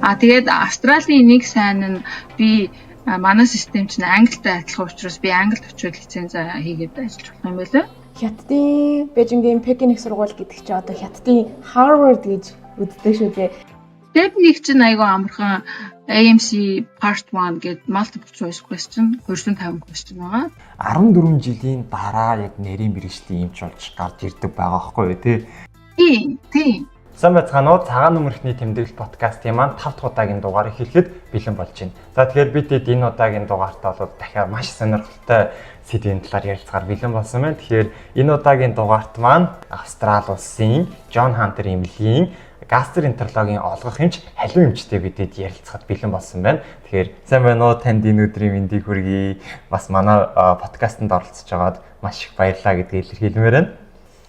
Тэгээд Австралийн нэг сайн нь би манай систем чинь англитай адилхан учраас би англид очиод лиценз хийгээд ажиллаж болох юм байлаа. Хятадын Бээжингийн Пекин их сургууль гэдэг чинь одоо Хятадын Harvard гэж үздэг шүү дээ. Step 1 чинь айгүй амархан AMC Part 1 гэдэг multiple choice question 250 question байгаа. 14 жилийн дараа яг нарийн мэргэжлийн эмч болж гарч ирдэг байгаа байхгүй юу тий? Тийм. Сайн байцгаана уу? Цагаан нөмөрхний тэмдэглэл подкастын маань 5 дахь удаагийн дугаар эхлэхэд бэлэн болж байна. За тэгэхээр бид энэ удаагийн дугаартаа бол дахиад маш сонирхолтой сэдвийн талаар ярилцгаар бэлэн болсон байна. Тэгэхээр энэ удаагийн дугаарт маань Австрали улсын Джон Хантер эмнэлгийн гастроэнтерологийн олгох эмч халиун эмчтэй бидэд ярилцахад бэлэн болсон байна. Тэгэхээр сайн байна уу? Танд энэ өдрийн мэндийг хүргэе. Бас манай подкастт оролцож байгаад маш их баярлалаа гэдгийг илэрхийлмээр байна.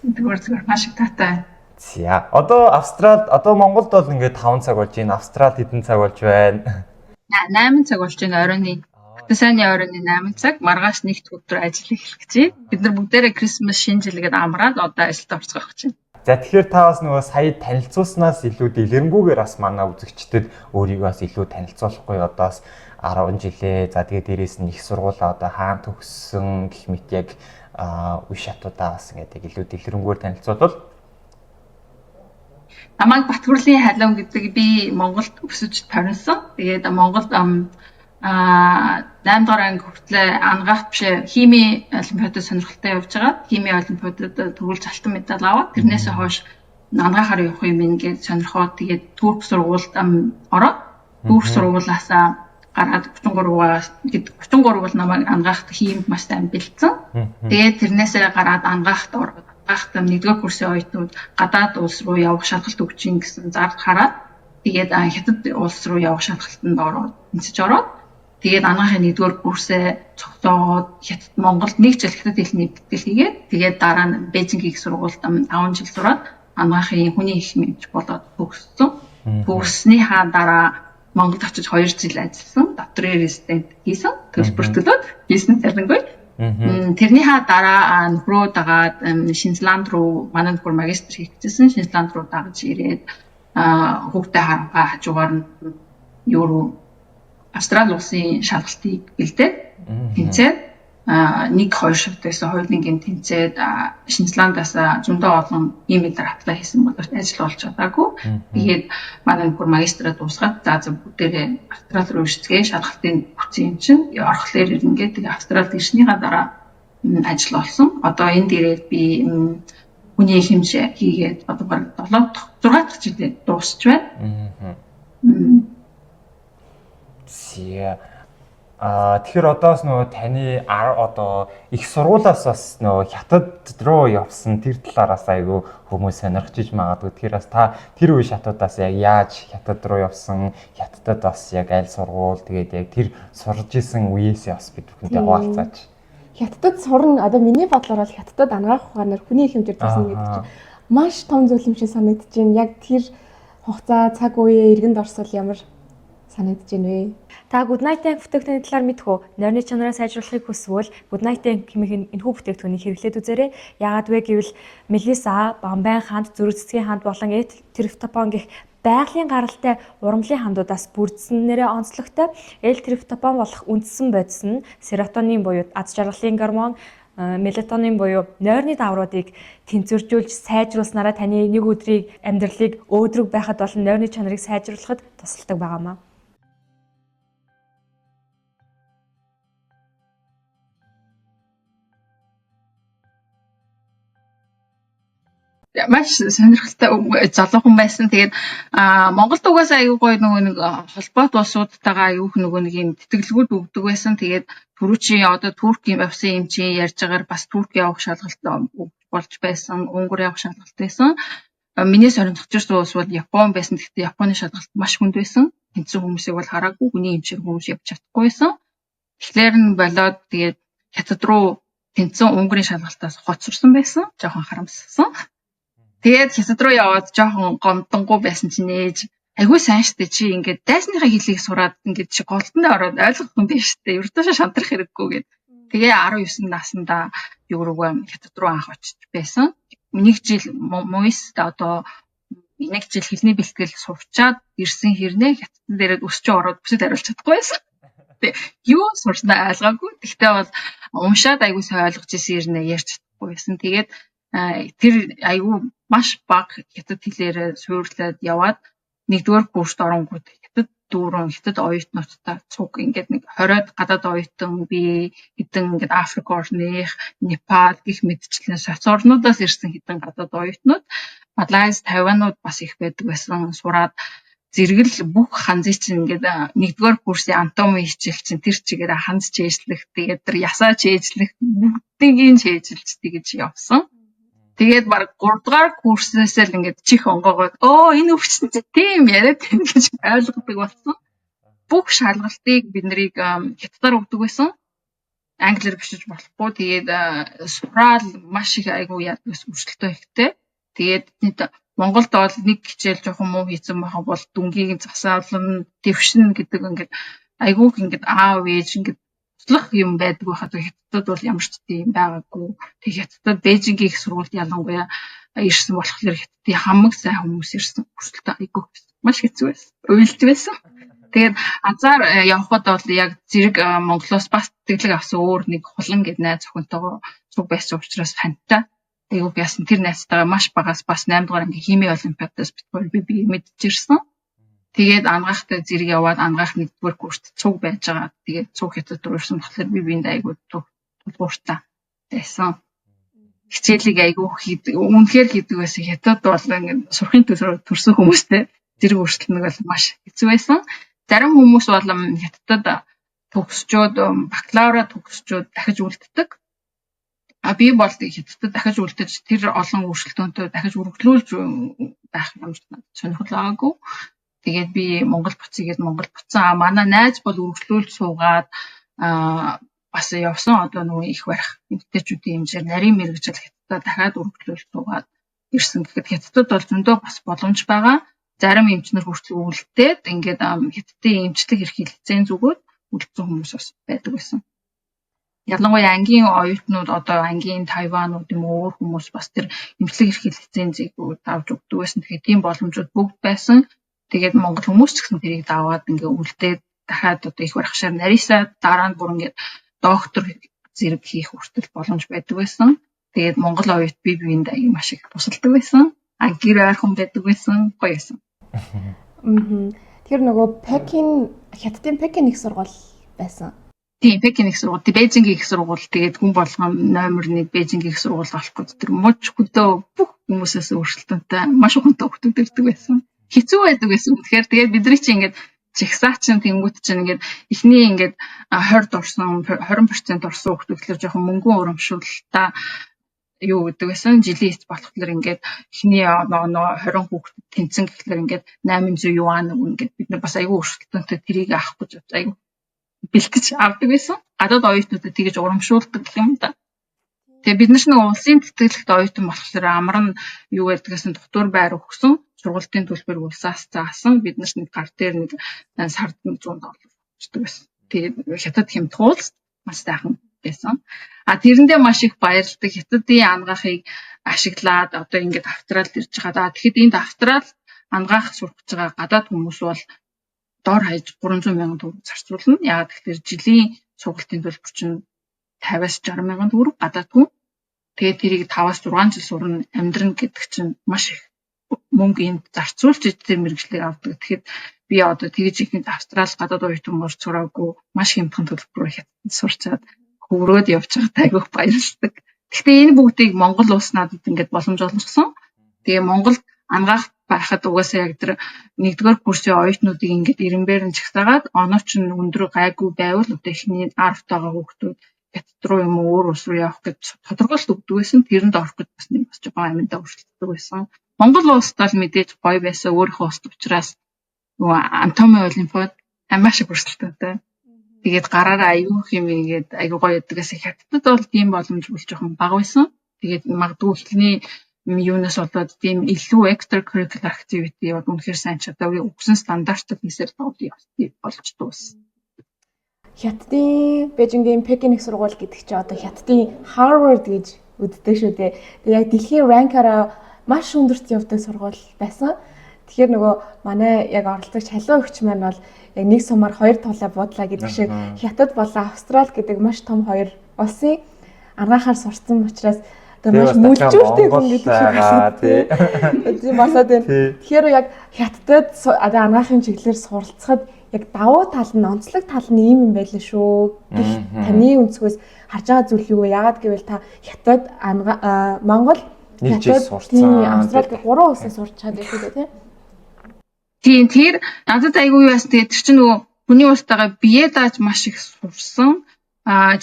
Зүгээр маш их таатай. За одоо Австралид одоо Монголд бол ингээд 5 цаг болж байна. Австралид хэдэн цаг болж байна? 8 цаг болж байна оройны. Хатасайны оройны 8 цаг. Маргааш нэгд өдөр ажил эхлэх гэж байна. Бид нар бүгдээрээ Крисмас шинэ жилгээд амраад одоо ажилд орцгох гэж байна. За тэгэхээр та бас нөгөө сая танилцуулснаас илүү дэлгэрэнгүйгээр бас манай үзэгчдэд өөрийгөө бас илүү танилцуулахгүй одоос 10 жилээ. За тэгээд дээрээс нь их сургуулаа одоо хаана төгссөн гэх мэт яг үе шатуудаа бас ингээд илүү дэлгэрэнгүйгээр танилцуулбал. Намайг Батхүрлийн халиун гэдэг би Монголд өсөж төрсөн. Тэгээд Монголд 8 дахь анги хүртлээр ангаах бишээ хими олимпиадад сонирхолтой явж байгаа. Хими олимпиадад төгөлж алтан медаль аваад тэрнээсээ хойш ангаахаар явах юм ингээд сонирхоод тэгээд Турк сургуульд ороод Турк сургуулаасаа гараад 33 бол намайг ангаахт химд маш сайн бэлдсэн. Тэгээд тэрнээсээ гараад ангаахт ороод ангаахт 1-р курсын оюутнууд гадаад улс руу явах шалгалт өгч ин гэсэн зард хараад тэгээд Хятад улс руу явах шалгалтанд ороод тэнцэж ороод тэгээд анаахын 1-р курсээ цогцоод Хятад Монголд 1 жил Хятад хэлний бэлтгэл хийгээд тэгээд дараа нь Бээжингийн их сургуульд 5 жил сураад анаахын хүний их эмч болоод төгссөн. Төгссөнийхаа дараа Монголд очиж 2 жил ажилласан. Докторийн резидент хийсэн. Төлбөртөлөөд бизнес цалингүй. Тэрнийхаа дараа нөхрөө дагаад Шинзланд руу манай нөхөр магистр хийчихсэн. Шинзланд руу дагаж ирээд хүүхдээ харамхаа хажуугаар нь юу Австрали улсын шалгалтыг бэлдээд тэнцээд 1-2 шавт байсан хоёулынгийн тэнцээд Шинзландаас зөндөө олон имэйлээр аплай хийсэн боловч ажил олж чадаагүй. Тэгээд манай нөхөр магистраа дуусгаад за бүгдээрээ Австрали руу ирцгээ шалгалтын хүчин юм чинь орхолоор ирнэ тэгээд Австралид ирснийхаа дараа ажил олсон. Одоо энэ дээрээ би хүний хэмжээ хийгээд одоо баг 6 дахь жилээ дуусч байна. Тэгэхээр одоос нөгөө таны одоо их сургуулаас бас нөгөө Хятад руу явсан тэр талаараас айгүй хүмүүс сонирхож иж магадгүй. Тэгэхээр бас та тэр үе шатуудаас яг яаж Хятад руу явсан, Хятадд бас яг аль сургууль тэгээд яг тэр сурж исэн үеэсээ бас бид бүхэндээ хуваалцаач. Хятадд сурна одоо миний бодлоор бол Хятадд ангаах ухаанаар хүний хэмжээр тусна гэдэг чинь маш том зүйл юм шиг санагдаж байна. Яг тэр хугацаа цаг үеэ иргэнд орсол ямар санагдаж байна вэ? Та Good Night Tank бүтээгдэхүүний талаар мэдэх үү? Нойрны чанараа сайжруулахыг хүсвэл Good Night Tank хэмээх энэхүү бүтээгдэхүүнийг хэрэглээд үзээрэй. Яагаад вэ гэвэл Мелиса, Бамбайн ханд, зүрх цэцгийн ханд болон L-триптопон гэх байгалийн гаралтай урамлын хандуудаас бүрдсэн нэрээ онцлогтой. L-триптопон болох үндсэн бодис нь серотонин буюу аз жаргалын гормон, мелатонин буюу нойрны давруудыг тэнцвэржүүлж сайжруулснараа таны нэг өдрийг амьдралыг өөдрөг байхад болон нойрны чанарыг сайжруулахад тусалдаг байгаамаа. Маш сонирхолтой залуухан байсан. Тэгээд Монголд угаасаа аюу гой нөгөө нэг холбоот улсуудтайгаа аюух нөгөө нэг юм тэтгэлгүүд өгдөг байсан. Тэгээд түрүүчийн одоо Туркийн явсан юм чи ярьж байгаагаар бас Турк явах шалгалт болж байсан, Унгар явах шалгалт байсан. Миний сонирхож ирсэн улс бол Япон байсан. Гэхдээ Японы шалгалт маш хүнд байсан. Тэнцсэн хүмүүсийг бол хараагүй, хүний эмчээр хүмүүс явж чадахгүй байсан. Тэгэхээр нь болоод тэгээд Хятад руу тэнцсэн Унгарын шалгалтаас хоцорсон байсан. Жохон харамссан. Тэгээд Хятад руу яваад жоохон гомдонгуй байсан чинь ээж айгүй сайн штэ чи ингээд дайсныхаа хэлийг сураад ингээд чи голтонд ороод ойлгох юм биш штэ ердөөсөө шантрах хэрэггүй гэд. Тэгээ 19 наснда юу руугаа Хятад руу анх очиж байсан. 1 жил Моист одоо нэг жил хэлний бэлтгэл сурчаад ирсэн хэрнээ хятад дээрээ өсч ороод бүсэд хариулж чадахгүй байсан. Тэгээ юу сурснаа ойлгоогүй. Тэгтээ бол уншаад айгүй сайн ойлгож ирсэн хэрнээ ярьж чадахгүй байсан. Тэгээд тэр айгүй маш бага хятад хэлээр суйрлаад яваад нэгдүгээр курст оронгууд хятад дүүрэн хятад оюутнуудтай цуг ингээд нэг 20-од гадаад оюутан би хэдэн ингээд Африк орных, Непал гэх мэтчлэн соц орнуудаас ирсэн хэдэн гадаад оюутнууд Малайз, Тайванууд бас их байдаг байсан. Сураад зэрэгэл бүх ханзыг чинь ингээд нэгдүгээр курсын анатоми хичээл чинь тэр чигээр ханз чэйжлэх, тэгээд тэр ясаа чэйжлэх, бүгдийг чэйжилж тэгэж явсан. Тэгээд баг 3 дугаар курсээс л ингээд чих онгоогоод энэ өвчин чинь тийм яриад байна гэж ойлгодог болсон. Бүх шалгалтыг бид нарыг хятадаар өгдөг байсан. Англиар бичиж болохгүй. Тэгээд сурал маш их айгүй яадгаас өрсөлдөө ихтэй. Тэгээд Монголд бол нэг хичээл жоохон муу хийсэн байгаа бол дүнгийн засаалан, дэвшин гэдэг ингээд айгүйх ингээд аав ээж ингээд туслах юм байдаг байхад хятадд бол ямар ч тийм байгаагүй. Тэг хятадд Бээжингийн их сургуульд ялангуяа ирсэн болохоор хятадын хамаг сайн хүмүүс ирсэн. Өрсөлдөө айгүй маш хэцүү байсан. Уйлж байсан. Тэгээд азар явхад бол яг зэрэг Монголоос бас тэтгэлэг авсан өөр нэг хулан гэд найз охинтойгоо цуг байсан учраас хантай. Тэгээд яасан тэр найзтайгаа маш багаас бас 8 дугаар ангийн химийн олимпиадаас би мэдчихэрсэн. Тэгээд ангаахтай зэрэг яваад ангаах нэгдүгээр курст цуг байж байгаа. Тэгээд цуг хятад руу ирсэн болохоор би биэнд айгүй тулгууртай байсан. Хичээлийг айгүй үнэхээр хийдэг байсан. Хятад бол ингээд сурахын төлөө төрсөн хүмүүстэй зэрэг өрсөлдөнөг бол маш хэцүү байсан. Зарим хүмүүс бол хятадд төгсчөөд бакалавра төгсчөөд дахиж үлддэг. Би бол хятадд дахиж үлдэж тэр олон өрсөлдөөнтэй дахиж үргэлжлүүлж байх юм сонирхол байгаагүй. Тэгээд би Монгол буцъя гэж Монгол буцсан. Манай найз бол үргэлжлүүлж суугаад бас явсан одоо нөгөө их барих эмэгтэйчүүдийн хэмжээр нарийн мэрэгжил хятадд дахиад үргэлжлүүлж суугаад ирсэн. Гэхэд хятадд бол зөндөө бас боломж байгаа. Зарим эмчнэр хүртэл үлдээд ингээд хятадын эмчлэг эрхийг лиценз өгөөд үлдсэн хүмүүс бас байдаг байсан. Ялангуяа ангийн оюутнууд одоо ангийн Тайванууд юм өөр хүмүүс бас тэр эмчлэг эрхийг лицензийг авч өгдөг байсан. Тэгэхээр тийм боломжууд бүгд байсан. Тэгээд Монгол хүмүүс ч гэсэн тэрийг даваад ингээ үлдээд дахиад одоо их барахшаар нарийсаад дараа нь бүр ингээ доктор зэрэг хийх хүртэл боломж байдаг байсан. Тэгээд Монгол оюут бие биендээ аяа маш их тусалдаг байсан. Гэр ойрхон байдаг байсан. Гоё байсан. Тэр нөгөө Хятадын Пекин их сургууль байсан. Тийм, Пекин их сургууль, Бээжингийн их сургууль, тэгээд хүн болгон номер 1 Бээжингийн их сургууль олохгүй тэр мууч хөдөө бүх хүмүүсээс өрсөлдөөнтэй маш ухаантай хүмүүс ирдэг байсан. Хэцүү байдаг байсан. Тэгэхээр тэгээд бидний чинь ингээд жигсаачин тэнгуут чинь ингээд эхний ингээд 20% орсон 20% орсон хүмүүс тэгэхээр жоохон мөнгөн урамшуулалтаа юу гэдэг байсан. Жилийн эц болохоор ингээд эхний 20 хүүхэд тэнцэн гэхлээр ингээд 800 юан ингээд бид нар бас айгүй өрсөлдөөнтэй тэрийг авах гэж айгүй бэлтгэж авдаг байсан. Гадаад оюутнуудад тэгэж урамшуулдаг гэх юм да. Тэгээ бид нар ч нэг улсын тэтгэлэгт оюутан болохоор амар нь юу гэдгээс нь дотор байр өгсөн. Сургуулийн төлбөр улсаас заасан. Бид нар ч нэг гар дээр нэг сард $100 өгдөг байсан. Тэгээд хятад хэмт хуулс маш сайхан байсан. Тэрэндээ маш их баярлдаг. Хятадын ангаахыг ашиглаад одоо ингээд австралид ирж байгаа. Тэгэхэд энд австрал ангаах сурах гэж байгаа гадаад хүмүүс бол дор хаяж 300,000 төгрөг зарцуулна. Яагаад гэвэл жилийн сургалтын төлбөр чинь 50-аас 60,000 төгрөг гадаад хүн. Тэгээд тэрийг 5-6 жил сурна амьдрын гэдэг чинь маш их мөнгө энд зарцуулж тэр мэрэгжлийг авдаг. Тэгэхэд би одоо тэгж ихэнд австрал гадаад оюутан орж сураагүй маш хямдхан төлбөрөөр хятад сурчаад хөврөөд явж байгаа айгүйх баярлдаг. Гэхдээ энэ бүгдийг Монгол улс надад ингээд боломж олгосон. Тэгээ Монголд ангаах байхад угаасаа яг тэр нэгдүгээр курсын оюутнуудыг ингээд ирэмбээр нь чагсаагаад онооч нь өндөр гайгүй байвал одоо эхний 10 тагаа хүүхдүүд хятад руу юм уу өөр улс руу явах гэж тодорхойлт өгдөг байсан. Тэрэнд орох гэж бас нэг бас жоохон аминдаа өршөлтдөг байсан. Монгол улсд бол мэдээж гоё байсан өөрийнхөө улсд учраас нөгөө анатоми олимпиад маш их өрсөлдөнтэй. Тэгээд гараараа аюух юм ингээд аюу гоё ядгаас хятадд бол тийм боломж бол жоохон бага байсан. Тэгээд магадгүй хэлний юунаас болоод тийм илүү extracurricular activity бол үнэхээр сайн чадварыг өгсөн стандартад хийсээр болж дууссан. Хятадын Бээжингийн Пекин их сургууль гэдэг чинь одоо Хятадын Harvard гэж үздэг шүү дээ. Тэгээ яг дэлхийн ранкаараа маш өндөрт явдаг сургууль байсан. Тэгэхээр нөгөө манай яг оролцогч халуун өгч маань бол яг нэг сумаар 2 туулаа буудлаа гэдэг шиг Хятад болон Австрали гэдэг маш том 2 улсын анагаахаар сурсан учраас маш мүлжүүртэй хүн гэдэг шиг байна. Тийм болоод байна. Тэгэхээр яг Хятадд анагаахын чиглэлээр суралцахад яг давуу тал нь онцлог тал нь ийм юм байлаа шүү. Таны өнцгөөс харж байгаа зүйл юу вэ? Яагаад гэвэл та Хятад Монгол нэг жил сурцсан. Австрали 3 улсаас сурч чаддаг шүү дээ, тийм. Тэр надад айгүй юу яасан тэгээд тэр чинь нөгөө хүний устдаа бие дааж маш их сурсан.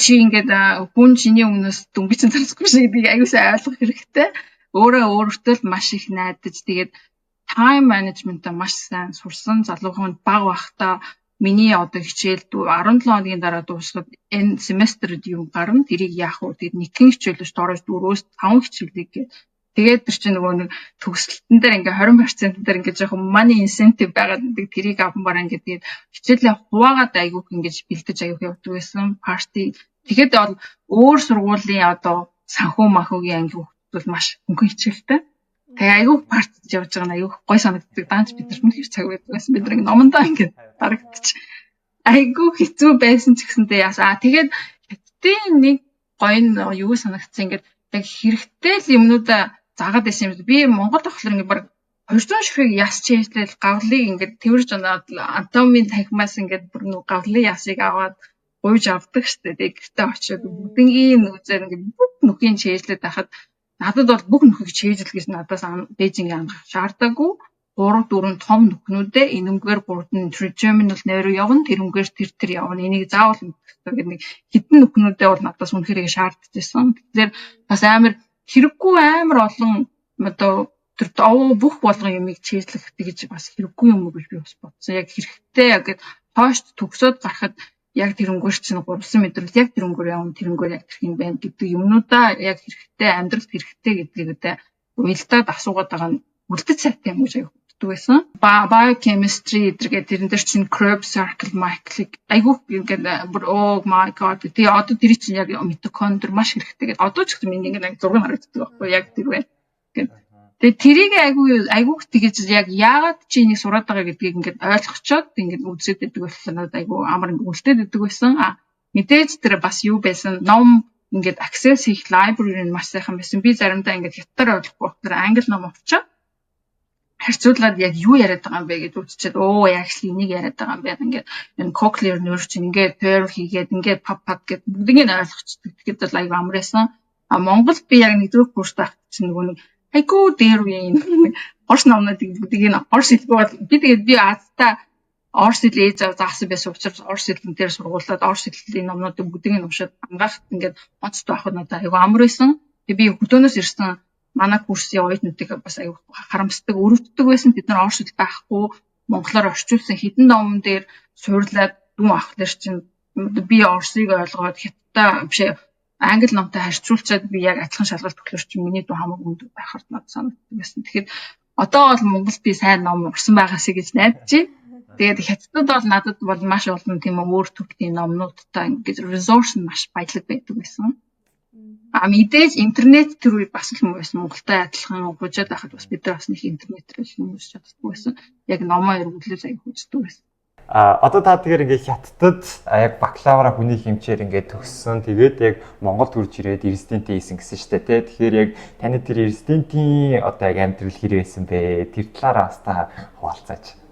Чи ингээд хүн чиний өмнөөс дөнгөж царцгүй шиг гэдгийг айгүй сайн ойлгох хэрэгтэй. Өөртөө л маш их найдаж тэгээд time management-а маш сайн сурсан. Залуухан баг байхдаа миний одоо хичээл 17 хоногийн дараа дуусгаад энэ семестрд юу гарна тэрийг яах вэ? Тэгээд нэгэн хичээлээс дорож 4-өөс 5 хичээлийг тэгээд тэр чинь нөгөө нэг төгсөлтөн дээр ингээ 20% дээр ингээ жоохон money incentive байгаад байдаг тэрийг аванбараа ингээ тэгээд хичээлээ хуваагаад айгүйх ингээ бэлдэж айгүйх явдаг байсан парти. Тэгэхэд бол өөр сургуулийн одоо санхүү махуугийн анги хөлтөл маш хөнгөн хичээлтэй. Тэгээ айгүйх партид явж байгаа нь айгүйх гой санагддаг. Даанч бид нар мөн их цаг байдаг байсан. Бид нэг номондоо ингээ дарагдчих. Айгүйх хэцүү байсан ч гэсэндээ яасаа. Тэгээд хэдтийн нэг гой нь юу санагдсан ингээ яг хэрэгтэй л юмнуудаа заагаад байсан юм. Би Монгол тахлаар ингээ баг 200 ширхэг яс чийжлэл гавлыг ингээ тэрж оноод атомын танхимаас ингээ бүр нэг гавлын ясыг аваад гуйж авдаг штэ. Тэгээ гэртээ очиод бүгднгийн нүзээр ингээ бүх нүхийн чийжлээд байхад надад бол бүх нүхийг чийжл гэж надаас Бээжинг ангах шаардаагүй. 3-4 том нүхнүүдээ энэмгээр 3 trigeminal nerve явна. Тэрнгээр тэр явна. Энийг заавал мэддэг гэдэг нэг хитэн нүхнүүдээ бол надаас үнэхээр шаардж байсан. Тэгэхээр бас амар хэрэггүй амар олон одоо тэр бүх болгон юмыг чийжлэх гэж бас хэрэггүй юм уу гэж би бас бодсон. Яг хэрэгтэй яг гэд тоошт төгсөөд гарахад яг тэрнгүүр чинь гурвсан мэдрэл яг тэрнгүүр явна тэрнгүүр яг тэрх юм байна гэдэг юмнуудаа яг хэрэгтэй амьдралд хэрэгтэй гэдгийг уялдаад асуугаад байгаа нь үлдэж сайтай юм гэж боддог байсан. Biochemistry гэдэг тэрэн дээр чинь Krebs circle Michael айгүйх ингээд oh my god тий одоо тэр чинь яг митохондри маш хэрэгтэй гэдэг. Одоо ч гэсэн миний ингээд 6 харагддаг байхгүй яг тэр байна. Тэгээ тэрийг айгүйх тэгэж яг яагаад чи энийг сураад байгаа гэдгийг ингээд ойлгочоод ингээд үзээд байдаг болохоор надад айгүй амар ингээд үлдээд байдаг байсан. Мэдээж тэр бас юу байсан ном ингээд access хийх library нь маш сайхан байсан. Би заримдаа ингээд хятадаар ойлгохгүй болохоор англи ном авчаад харьцуулаад яг юу яриад байгаа юм бэ гэж үзчихээд яг л энийг яриад байгаа юм байна. Ингээд энэ cochlear nerve чинь ингээд pair хийгээд ингээд pop гэд бүгдийг нь ойлгочдөг. Тэгэхэд бол айгүй амар байсан. Монголд би яг нэгдүгээр курст авах чинь нөгөө нэг айгүй дээр үе орс номнуудыг бүгдийг нь орс хэлбэг бол би Азтай орс хэл ээж заасан байсан учраас орс хэлэн дээр сургуулаад орс хэллийн номнуудыг бүгдийг нь уншаад ангаахт ингээд онцтой авах надад айгүй амар байсан. Тэгээ би хөдөөнөөс ирсэн манай курсын оюутнуудыг бас аюу харамсдаг, өрөвддөг байсан. Бид нар орс хэл байхгүй монголоор орчуулсан хэдэн ном дээр суурлаад дүн авахлаар чинь би орсыг ойлгоод хятадтай биш англи номтой харьцуулчаад би яг адилхан шалгалт өгөхлөр чинь миний дүү хамаагүй өндөр байхад надад санагддаг байсан. Тэгэхээр одоо бол Монголд би сайн ном урсан байгаасаа гэж найдаж байна. Тэгээд хятадд бол надад бол маш олон тийм өөр төвийн номнуудтай ингээд resource нь маш баялаг байдаг байсан. Мэдээж интернет тэр үе бас л юм байсан. Монголтай адилхан хужаад байхад бас бид нар бас нэг интернетээр хүмүүс чаддаггүй байсан. Яг номоо эргүүлэл аяг хүчдэг байсан. Одоо та тэгэхээр ингээд Хятадд яг бакалавра хүний хэмжээр ингээд төгссөн. Тэгээд яг Монголд хурж ирээд резидентийн хийсэн гэсэн шүү дээ. Тэгэхээр яг таны тэр резидентийн одоо яг амьдрал хэрэг байсан бэ? Тэр талаараа бас та хуваалцаач.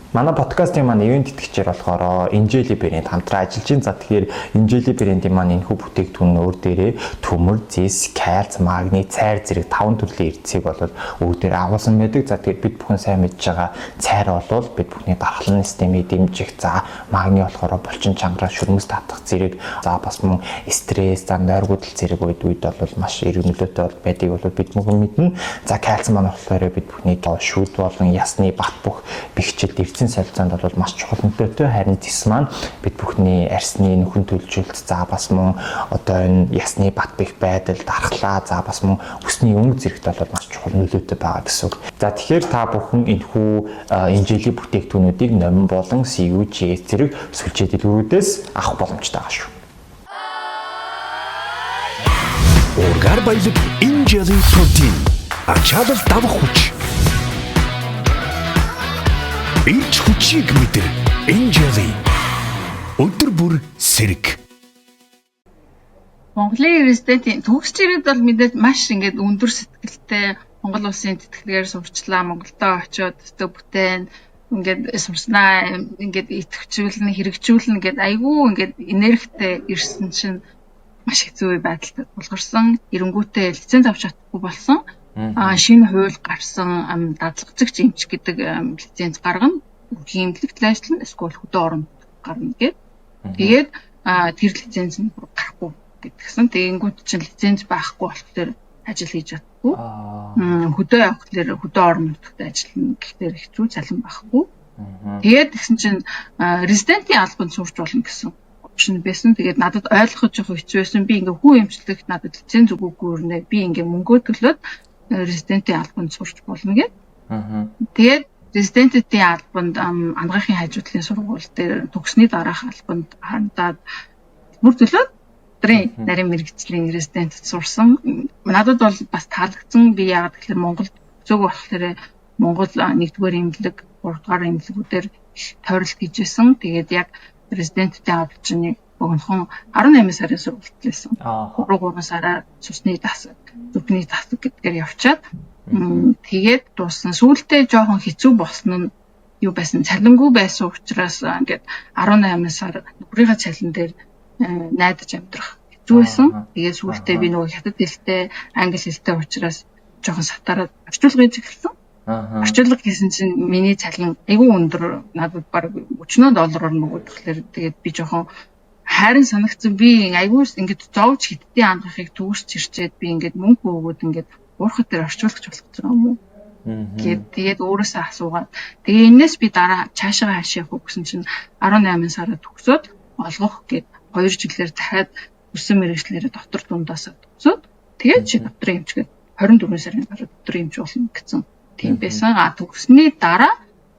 Манай подкастын маань ивент итгэгчээр болохоор Injeli брэнд хамтран ажиллаж байна. За тэгэхээр Injeli брэндийн маань энэхүү бүтээгдэхүүн өөр дээрээ төмөр, зис, кальц, магний, цайр зэрэг 5 төрлийн эрдэсийг болоод өөр дээр агуулсан байдаг. За тэгэхээр бид бүхэн сайн мэдж байгаа цайр бол бид бүхний дархлын системийг дэмжих, за магний болохоор булчин чангараас шүрмэс татах зэрэг, за бас мөн стресс, за нойргуудл зэрэг үед бол маш эрг нөлөөтэй байдгийг бол бид бүхэн мэднэ. За кальц маань болохоор бид бүхний шүд болон ясны бат бөх бэхжилт солилцоонд бол маш чухал нөлөөтэй. Харин зис маань бид бүхний арсны нөхөн төлөвлөлт, за бас мөн одоо энэ ясны бат бэх байдал, дархлаа, за бас мөн өсний өнгө зэрэгт бол маш чухал нөлөөтэй байгаа гэсэн үг. За тэгэхээр та бүхэн энэхүү Injeli бүтээгдэхүүнүүдийг номин болон CUGS зэрэг сүлжээ дэлгүүрүүдээс авах боломжтой байгаа шүү. Ургаар баялаг Injeli протеин Ачаалал давах хүч. Ирж хүчийг мэдэр. Энжели. Өдөр бүр сэрэг. Монголын резидентийн төгсч ирээд бол мэдээж маш ингээд өндөр сэтгэлтэй Монгол улсын тэтгэлгээр сурчлаа. Монголдо очиод өстө бүтээн ингээд сурснаа ингээд идэвхжүүлнэ, хэрэгжүүлнэ гэдэг айгүй ингээд энергитэй ирсэн чинь маш хэцүү байдалтай тулгарсан. Эренгүүтээ лиценз авч чадахгүй болсон. Шинэ хууль гарсан дадлагчигч эмч гэдэг лиценз гаргана. Үрхийн эмнэлэгт ажиллана, эсвэл хөдөө орон гарна гэдэг. Тэгээд тэр лиценз нь гарахгүй гэдгсэн. Тэгэнгүүт чинь лиценз байхгүй болохоор ажил хийж чадахгүй. Хөдөө явах гэхээр хөдөө орон нутагт ажиллана гэхээр хэцүү цалин байхгүй. Тэгээд тэгсэн чинь резидентийн албанд сурч болно гэсэн опшн байсан. Тэгээд надад ойлгоход жоох хэцүү байсан. Би ингээ хүү эмчлэгт надад лиценз өгөөгүй өрнө. Би ингээ мөнгөө төлөөд резидентийн албанд сурч болно гэд. Тэгээд резидентийн албанд ангаахын хажуудлын сургууль дээр төгссний дараах албанд хандаад бүр төлөөд өдрийн нарийн мэргэжлийн резидентэд сурсан. Надад бол бас таалагдсан. Би яагаад гэхээр Монголд зөв болохоор Монгол 1-р эмнэлэг, 3-р эмнэлгүүдээр тойролт хийжсэн. Тэгээд яг резидентийн авалжны богинохон 18 сарын сургалт лээсэн. 3 сараар цусны дасаг, зүгний дасаг гэдгээр явчаад тэгээд дууссан. Сүүлдээ жоохон хэцүү болсон нь юу байсан? Цалингүй байсан учраас ингээд 18 сар нөхрийнхээ цалин дээр найдаж амьдрах хэцүү байсан. Тэгээд сүүлдээ би нөгөө хятад хэлтэй, англи хэлтэй учраас жоохон сатараад орчуулга хийж эхэлсэн. Орчуулга хийсэн чинь миний цалин айгүй өндөр, надад баг $40 нөгөөд тэгэхээр тэгээд би жоохон хайрын санагцсан. Би айгүй ингээд зовж хятадын ангахыг төгсч ирчээд би ингээд мөнгө өгөөд ингээд уурхад дээр орчуулагч болох гэж байгаа юм уу? Тэгээд өөрөөсөө асуугаад тэгээ энэс би дараа цаашаа хаашаа явах гэсэн чинь 18 сард төгсөөд олгох гэд 2 жилээр дахиад өссөн мэргэжлэрээ доктор дундаасаа төгсөөд тэгээд чи докторийн эмч гээд 24 сарын дараа докторийн эмч болно гэсэн тийм байсан. Төгссний дараа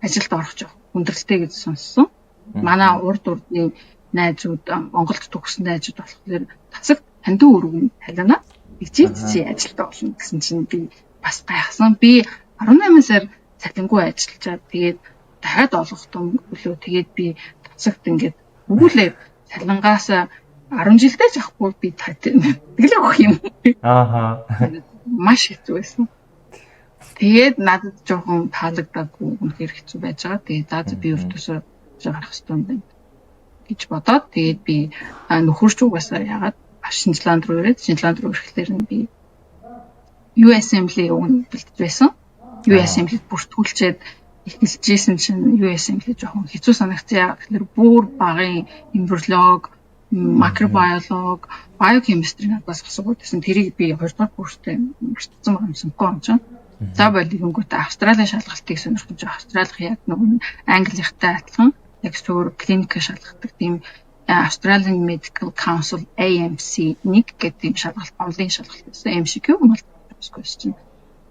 ажилд орох жоох хүндрэлтэй гэж сонссон. Манай урд урдны найзууд Монголд төгссөн найзууд болохоор тасаг хандив өргөн халиана чи ажилд болно гэсэн чинь би бас гайхсан. Би 18 сар цалингүй ажиллаад тэгээд дахиад олгохдоо өглөө тэгээд би тасагт ингээд өгүүлээ цалингаас 10 жилдээ жахгүй би тэглээ өгөх юм. Маш хэцүү байсан. Тэгээд надад жоохон таалагдаагүй үнэхээр хэцүү байж байгаа. Тэгээд би өртөөсөө гарах хэрэгтэй юм байна гэж бодоод тэгээд би нөхөрч угаасаа яагаад Шинжланд руу ирээд Шинжланд руу ирэхлээр нь би USML өгнө бэлдэж байсан. USML бүртгүүлчихэд эхэлжсэн чинь USML жоохон хэцүү санагцсан. Тэгэхээр бүр багын эмбриолог, макробиолог, биохимистри надаас асуугаад байсан. Тэрийг би 2 дахь курстэй мөрчсөн байгаа юмсан гомч. За болингүүт Австралийн шалгалтыг сонирхож Австралих яг нэг английнхтай адилхан яг зөв клиникээр шалгадаг тийм Australian Medical Council AMC 1 гэдэг шалгалт, онлайн шалгалт байсан. MCQ multiple question.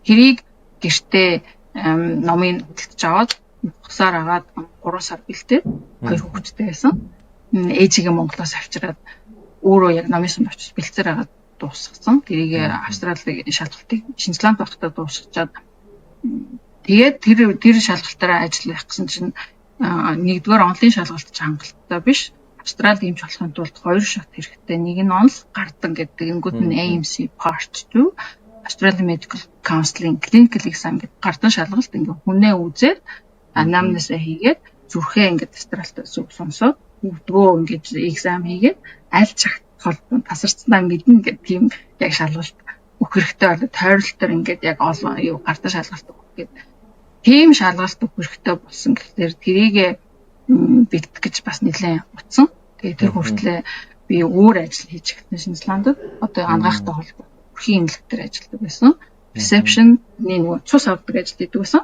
Тэрийг гэртээ номын хөтөлж аваад хусаар агаад 3 сар бэлдээд 2 хүүхэдтэй байсан. Ээжигээ Монголоос авчираад өөрөө яг номын сум очиж бэлдсээр агаад дуусгасан. Тэрийг Австралийн шалгалтыг Шинжланд байхдаа дуусгачаад тэгээд тэр шалгалтаараа ажиллах гэсэн чинь 1-р онлайн шалгалт ч хангалттай биш. Австрали эмч болохын тулд 2 шат хэрэгтэй. Нэг нь онл гардан гэдэг ингүүд нь AMC Part 2 Australian Medical Council Clinical Exam гэдэг гардан шалгалт ингээ хүнээ үзээд анамнесаа хийгээд зүрхээ ингээ Австралид сонсоод өвдгөө ингээ exam хийгээд аль цагт холбоо тасарчдаа мэднэ гэдэг тийм яг шалгалт өгөх хэрэгтэй болоо тойролтоор ингээ яг юу гардан шалгалт өгөх гэдэг тийм шалгалт өгөх хэрэгтэй болсон гэхээр тэрийг бэлдэх гэж бас нэлээд утсан. Тэгээд тэр хүртлээр би өөр ажил хийж эхэлсэн Шинжландд. Одоо ангаахтай холбоо өрхийн эмнэлэгтэр ажилладаг байсан. Reception-ний нөгөө цус авдаг ажил хийдэг байсан.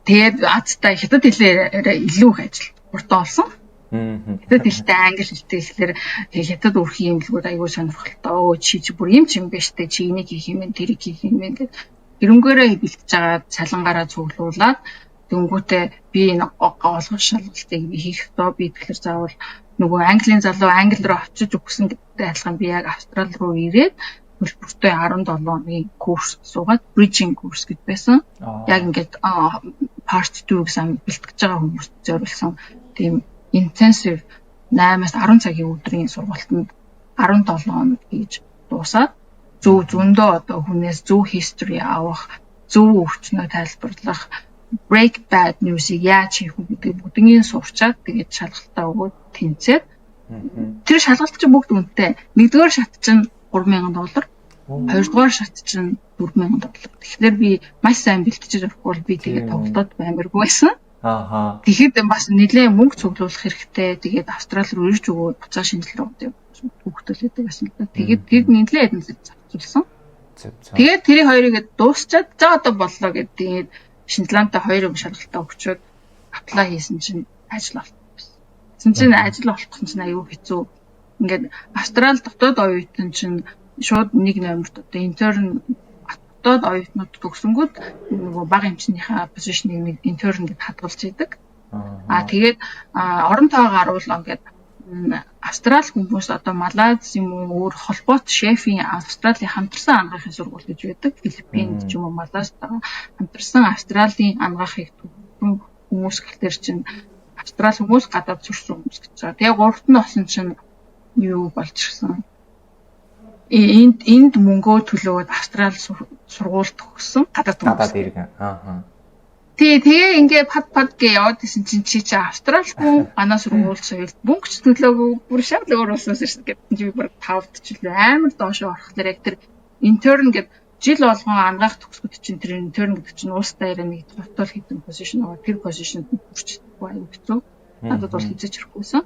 Тэгээд Азтай хятад хэлээр илүү их ажил уртаа олсон. Хятад хэлтэй англи хэлтэй ихлээр хятад өрхийн эмнэлгүүд аягүй сонирхолтой. Чи бүр юм ч юм биш тэ чи энийг хийх юм бэ, тэрийг хийх юм бэ гэдэг эренгээрээ бэлтэж байгаа цалангаараа цуглуулад дөнгүүтээ би энэ олгох шалгалтыг би хийх ёстой. Би тэгэхээр заавал нөгөө английн залуу англи руу очиж өгсөн гэдэгтэй адилхан би яг Австрали руу ирээд төлбөртэй 17 хоногийн курс суугаад bridging курс гэж байсан. Яг ингээд part 2 гэсэн бэлтгэж байгаа хүмүүст зориулсан тийм intensive 8-аас 10 цагийн өдрийн сургалтанд 17 хоног хийж дуусаад зөндөө одоо хүнээс зөв history авах, зөв өвчнөө тайлбарлах, break bad news-ийг яаж хийх үү гэдэг бүгднийг сурчаад тэгээд шалгалтаа өгөөд тэнцээд тэр шалгалт чинь бүгд үнэтэй. Нэгдүгээр шат чинь $3,000, хоёрдугаар шат чинь $4,000. Тэгэхээр би маш сайн бэлтжиж авахгүй би тэгээд тоглоод баймиргүй байсан. Тэгэхэд бас нэлээд мөнгө цуглуулах хэрэгтэй. Тэгээд Австрали руу ирж өгөөд буцаа шинжилгээ өгдөг хөвгтөлөдөг байсан л да. Тэгээд тэр нэлээд эднэлэг зарцуулсан. Тэгээд тэрийг хоёрыг дуусчаад за одоо боллоо гэдэг Шинзландтай 2 шалгалтаа өгчөөд apply хийсэн чинь ажил олсон. Чинь ажил олгосон чинь аюу хэцүү. Ингээд Австрали дотоод оюутан чинь шууд нэг номерт одоо intern дотоод оюутнууд төгсөнгүүд нөгөө бага хэмжээний позишнийг нэг intern гэд хадгалж идэг. Тэгээд орон тоогоо харуул ингээд Австрали хүмүүс одоо Малайз юм уу өөр холбоот шефийн Австралийн хамтарсан анагаахын сургууль гэж байдаг. Филиппинд ч юм уу Малайзд хамтарсан Австралийн анагаахыг төгссөн хүмүүс гэхэлэр чинь Австрали хүмүүс гадаад сурсан хүмүүс гэж байгаа. Тэгээ гуравт нь болсон чинь юу болж ирсэн. Энд мөнгөө төлөөд Австрали сургууль төгссөн гадаад иргэн. Тэгээ ингээд пад гээ яваад исэн чинь чи Австрали хүн анаа сургууль соёлд мөнгө ч төлөөгүй бүр шал өөр болсон шүү дээ. Би бүр 5-д ч илүү амар доошоо орохлоор яг тэр intern гэдэг жил болгон ангаах төгсгөд чинь тэр intern гэдэг чинь уус даяараа нэг дотор хитэн position аваад тэр position-д хүрчихгүй аюу хэцүү. Надад бол хийж хэрэггүйсэн.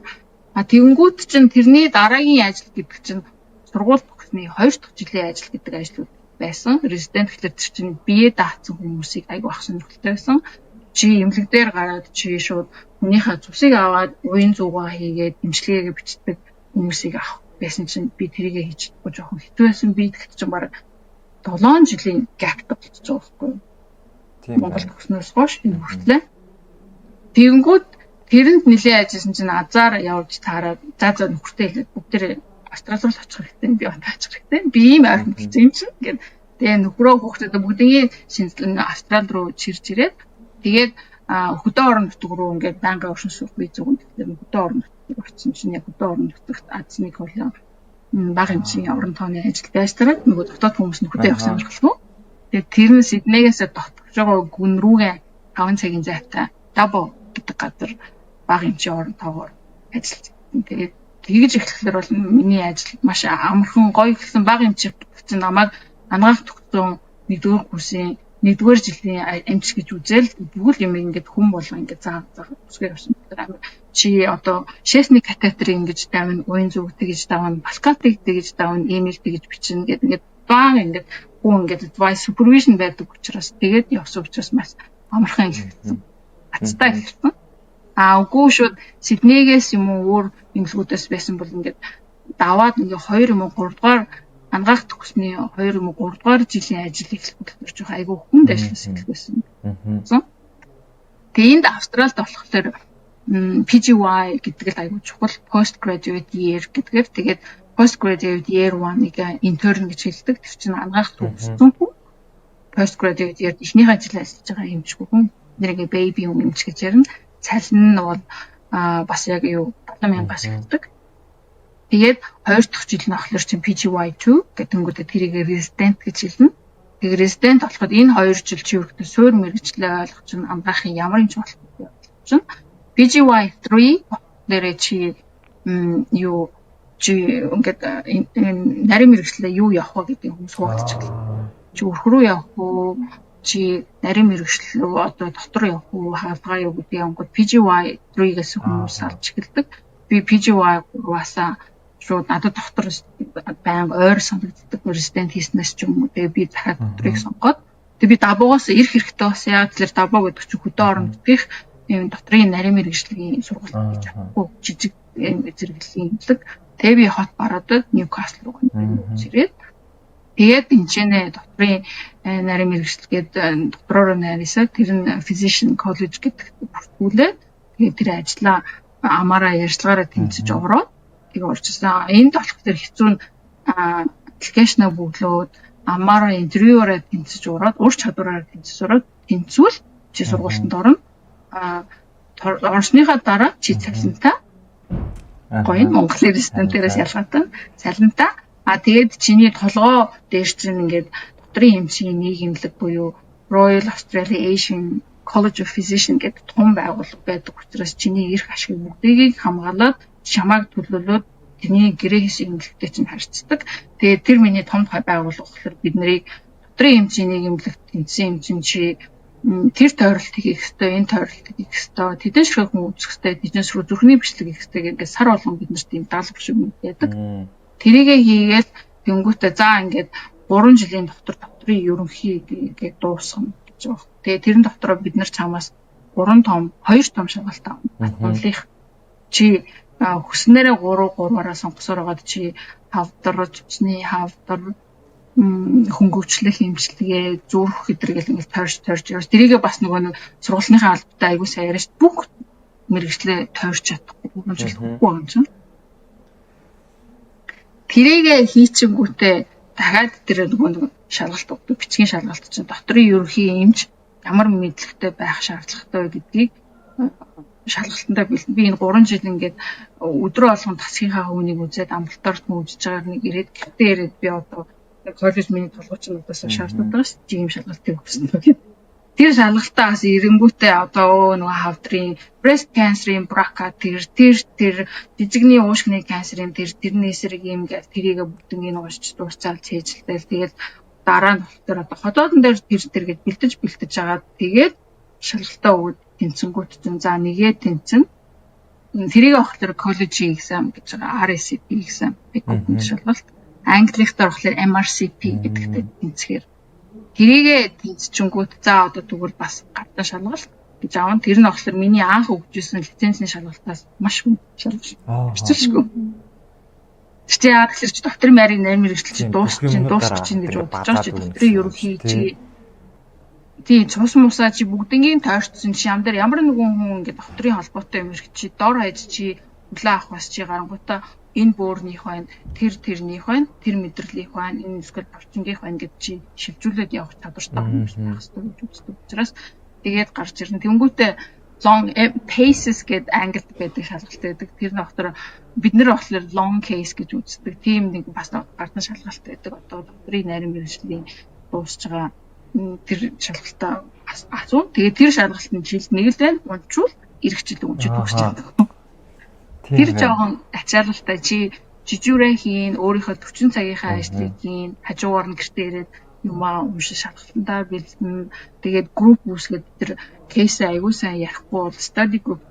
Тэгэнгүүт чинь тэрний дараагийн ажил гэдэг чинь сургууль төгсний 2 дахь жилийн ажил гэдэг ажлууд байсан. Резидент гэхэлэр тэр чинь бие даацсан хүмүүсийг айгүй ах сонирхолтой байсан. Чи эмнэлэг дээр гараад чи шууд хүнийхээ цусыг аваад уян зуугаа хийгээд эмчилгээгээ бичдэг хүмүүсийг авах байсан чинь би тэрийгэ хийж чадахгүй жоохон хэцүү байсан. Би тэгт чинь бараг 7 жилийн gap болчихж байгаа байхгүй юу? Тийм. Монгол төгснөөс хойш энэ хүртлээ. Тэгэнгүүт тэрэнд нэлээд ажилласан чинь азар явж таараад за нөхөртэй хэлээд бүгдээ Австрали руу очих хэрэгтэй. Би очих хэрэгтэй. Би ийм ойрхон болсон юм чинь гэдэг. Тэгээ нөхрөө хүүхдүүд бүгдийн шинжилгээ Австрали руу чирж ирээд тэгээд хөдөө орон нутг руу ингээд байнгын оршин суух виз өгөн тэгэхээр хөдөө орон нутгийг очсон чинь яг хөдөө орон нутагт Азны колон бага хэмжээний орон тооны ажил байштраад нөгөө дотоод хүмүүс нөхөдөө явах сонирхолгүй. Тэгээд тэр нь Сиднейгээс дотгож байгаа гүн рүүгээ 5 цагийн зайтай Дабо гэдэг газар бага хэмжээ орон тоогоор ажиллаж байна. Тэгээд тэгж эхлэхээр бол миний ажил маш амархан гоё гэсэн бага хэмжээ чинь намайг анагаах төгссөн 1-р курсын 1-р жилийн эмч гэж үзэл бүгд юм ингээд хүн болго ингээд заах үсгээр явсан. Тэр чи одоо шесний катетерийг ингэж давна, уян зүгтэй гэж давна, паскатыг тэгж давна, имэйл тэгж бичнэ гэдэг ингээд баа ингээд хүн ингээд advice supervision байдаг учраас тэгээд явсан учраас маш амархан хэлсэн. Ацтай хэлсэн. Үгүй шууд Сиднейгээс юм уу өөр эмнэлгүүдээс байсан бол ингээд даваад ингээ 2 юм уу 3 дугаар ангаах төгсний 2 юм уу 3 дугаар жилийн ажил эхлэх болохоор жоох айгүй хүнд ажиллаж эхлэх байсан. Тэгээд Австралид болохоор PGY гэдэг л айгүй чухал postgraduate year гэдгээр тэгээд postgraduate year 1-ыг intern гэж хэлдэг. Тэр чинь ангаах төгссөн хүн postgraduate year эхнийхээ ажил ажиллаж байгаа юм шиг хүн нэргээ baby юм эмч гэж ярина. Цалин нь бол бас яг юу 70,000-аас эхэлдэг. Тэгээд 2 дахь жил нь болохоор чинь PGY2 гэдэг нь тэрийг resident гэж хэлнэ. Тэгээд resident болоход энэ 2 жил чи өөртөө суур мэргэжлээ ойлгох чинь амгаахын ямар юм ч болохгүй чинь. PGY3 дээрээ чи юу чи ингээд нарийн мэргэжлээ юу явах вэ гэдэг хүмүүс хуваалцдаг. Чи өрх рүү явах уу? Чи нарийн мэргэжил рүү одоо дотор явах уу, хаалгаа юу гэдэг юм гол PGY3-гээс хүмүүс алж эхэлдэг. Би PGY3-аас шууд надад дотор байнга ойр санагддаг resident хийснээс ч юм уу. Тэгээ би дахиад доторыг сонгоод тэгээ би Дабогоос ирэх хэрэгтэй бас яг тэр Дабо гэдэг чинь хөдөө орон нутгийн ийм доторын нарийн мэргэжлийн сургалт гэж чадахгүй жижиг зэрэглэлийн имлэг. Тэгээ би хот бараад Ньюкасл руу ирээд тэгээд энэчнээ доторын нарийн мэргэжилгээд доктороор найрсаа тэр нь physician college гэдэг бүртгүүлээд тэгээд тэр ажлаа амаараа ярьцлагаараа тэмцэж ороод тэгээд урьдчилсан. Энд болох тэр хэцүү нь аппликейшнаа бүглөөд амаараа интервьюороо тэнцэж ураад ур чадвараар тэнцэж ураад тэнцвэл чи сургуультанд орно. Орсныхаа дараа чи цалинтай гоё Монголын ресторатороос ялгаатай цалинтай. Тэгээд чиний толгоо дээр чинь ингээд дотрын эмчийн нийгэмлэг буюу Royal Australian College of Physicians гэдэг том байгууллага байдаг учраас чиний эрх ашиг бүгдийг хамгаалаад чамайг төлөөлөөд тэрний гэрээ хэсэг эмнэлэгтэй чинь харьцдаг. Тэгээд тэр миний том байгууллага болохоор бид нарыг дотрын эмчийн нийгэмлэгт тэнцсэн эмчин чи тэр тойролтыг хийх ёстой, энэ тойролтыг хийх ёстой, тэдэн ширхэг хүн үзэх ёстой, тэднээс рүү зүрхний бичлэг хийх ёстой гэдэг сар болгон бид нарт ийм даалгавар шиг юм байдаг. Тэрийгээ хийгээд тэнгуүтээ за ингээд 3 жилийн докторийн ерөнхий гэдэг дуусгана гэж байна. Тэгээ тэрэн дотороо бид нар чамаас 2 том шалгалт авах. Чи хүснээрээ 3-3-аараа сонгосоор байгаад чи хавдар, зүчний хавдар, хөнгөвчлөх эмчилгээ, зүрх хэдэргээл ингээд тойрч явж. Тэрийгээ бас нөгөө сургуулийнхаа албатай аягүй сайн яриаш бүх мэргэжлээ тойрч чадахгүй хэмжүүлэхгүй юм чинь. Тэрийгээ хийчихэнгүүтээ дахиад тэр нөгөө шалгалт өгдөг бичгийн шалгалт чинь дотрын ерөнхий эмч ямар мэдлэгтэй байх шаардлагатай гэдгийг шалгалтандаа бэлдэн. Би энэ 3 жил ингээд өдрөө болгон тасгийнхаа хөвнийг үзээд амралтаар нь үзэж байгаагаар нэг ирээд гэхдээ ирээд би одоо коллеж миний толгойчнуудаас шаарддаг байгаас чи ийм шалгалтыг өгсөн гэдэг. Тэр шалгалтаа бас эренгүүтээ одоо нөгөө хавдрын breast cancer-ийн BRCA тэр жижигний уушгины канцерын тэрний эсрэг юм гэж тэрийг бүгднийг уушч дуусаал цээжлээл тэгээд дараа нь болохоор одоо ходоодон дээр тэр гэж бэлдэж агаад тэгээд шалгалтаа өгөөд тэнцэнгүүт чинь за нэгээ тэнцэн тэрийг авахлаар коллежийн exam гэж байгаа RSCP exam гэдэг шалгалт англихтаар болохоор MRCP гэдэгтэй тэнцэхээр тэрийгээ тэнцчингүүт за одоо тэгвэл бас гадаа шалгалт гэж аавн тэр нь болохоор миний анх өгчээсэн лицензийн шалгалтаас маш хүн шалгалт хэцүүлшгүй. Тэгтээ яа тэгэхээр чи докторийн байрыг нарийн мэргэжил чи дуусчих чинь гэж бодож байгаа чи докторийн ерөнхий чи тий цус мусаа чи бүгднийг тойрцсон чи ям дээр ямар нэгэн хүн ингээд докторийн холбоотой юм шиг чи дор хаяж чи хүлээ авах бас чи гарангуйтаа энэ бөөрнийх байна тэрнийх байна тэр мэдрэлийнх байна энэ эсвэл булчингийнх байна гэж чи шилжүүлээд явах чадвартай байх хэрэгтэй гэж үздэг учраас тэгээд гарч ирнэ тэнгуүтээ long paces гэдэг англид байдаг шалгалт байдаг тэр нь болохоор бид нэр болохоор long case гэж үздэг тийм нэг бас гардан шалгалт байдаг одоо докторийн нарийн мэргэжлийн дуусж байгаа тэр шалгалтаа асуу тэгээд тэр шалгалтын жилд нэг л байна унчвал эх жил унчиж төгсч чаддаг. Тэр жоохон ачаалалтай чи жижигрээ хийн өөрийнхөө 40 цагийнхаа ажлыг хийн хажуугаар нь гэртээ ирээд юмаа уншиж шалгалтандаа бэлдэн тэгээд групп үүсгээд тэр кейс аягүй сайн ярихгүй бол study group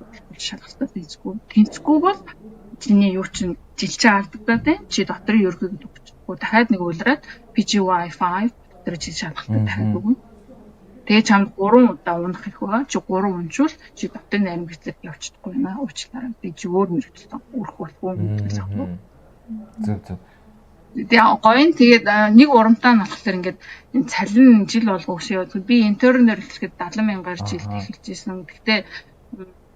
шалгалтаа тэнцэхгүй бол чиний юу чинь жилчээ алдагдаад байна чи докторийн ерөнхийд төгсөхгүй дахиад нэг үйлрээд PGY5 тэр чи шалгалтаа дахиад өгнө. Тэгээ чамд 3 удаа унах их байгаа. Чи 3 унчвал чи докторийн нарийн мэргэжлд явчихдаггүй наа. Уучлаарай. Би чи өөр мэргэжлд өрөх болов уу гэдгээс авах. Зөв. Тэгээ гоён тэгээд нэг урамтаа нь болохоор ингээд энэ цалин жил болго өсөё. Би интернээр хэлэхэд 70,000-аар жилд эхэлжсэн. Гэхдээ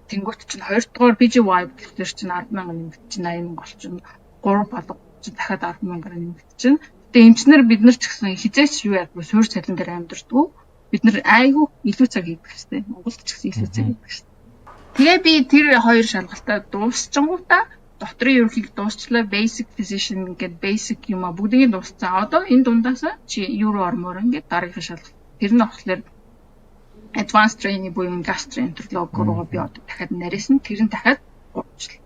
тэнгуут чинь 2 дугаар PGY гэхэлэр чинь 10,000 нэмэгдэж чинь 80,000 болчихно. 3 болго чинь дахиад 10,000-аар нэмэгдэж чинь. Тэгээ эмчнэр бид нар ч гэсэн хизээч юу яадаг вэ? Суурь цалин дээр амьдэрдэг. Бид нар айгүй илүү цаг хийдэг хэвчтэй. Монголд ч гэсэн илүү цаг хийдэг хэвчтэй. Тэгээ би тэр хоёр шалгалтаа дуусчингуудаа докторийн ерөнхийг дуусчлаа basic physician гэдэг basic юм а бүгдийг дууссан. Одоо энэ дундаас чи юу руу ормоор ингээд дараагийн шалгалт. Тэр нь болохоор advanced training буюу gastroenterolog руу би одоо дахиад нарийнсан. Тэр нь дахиад гуйчлаа.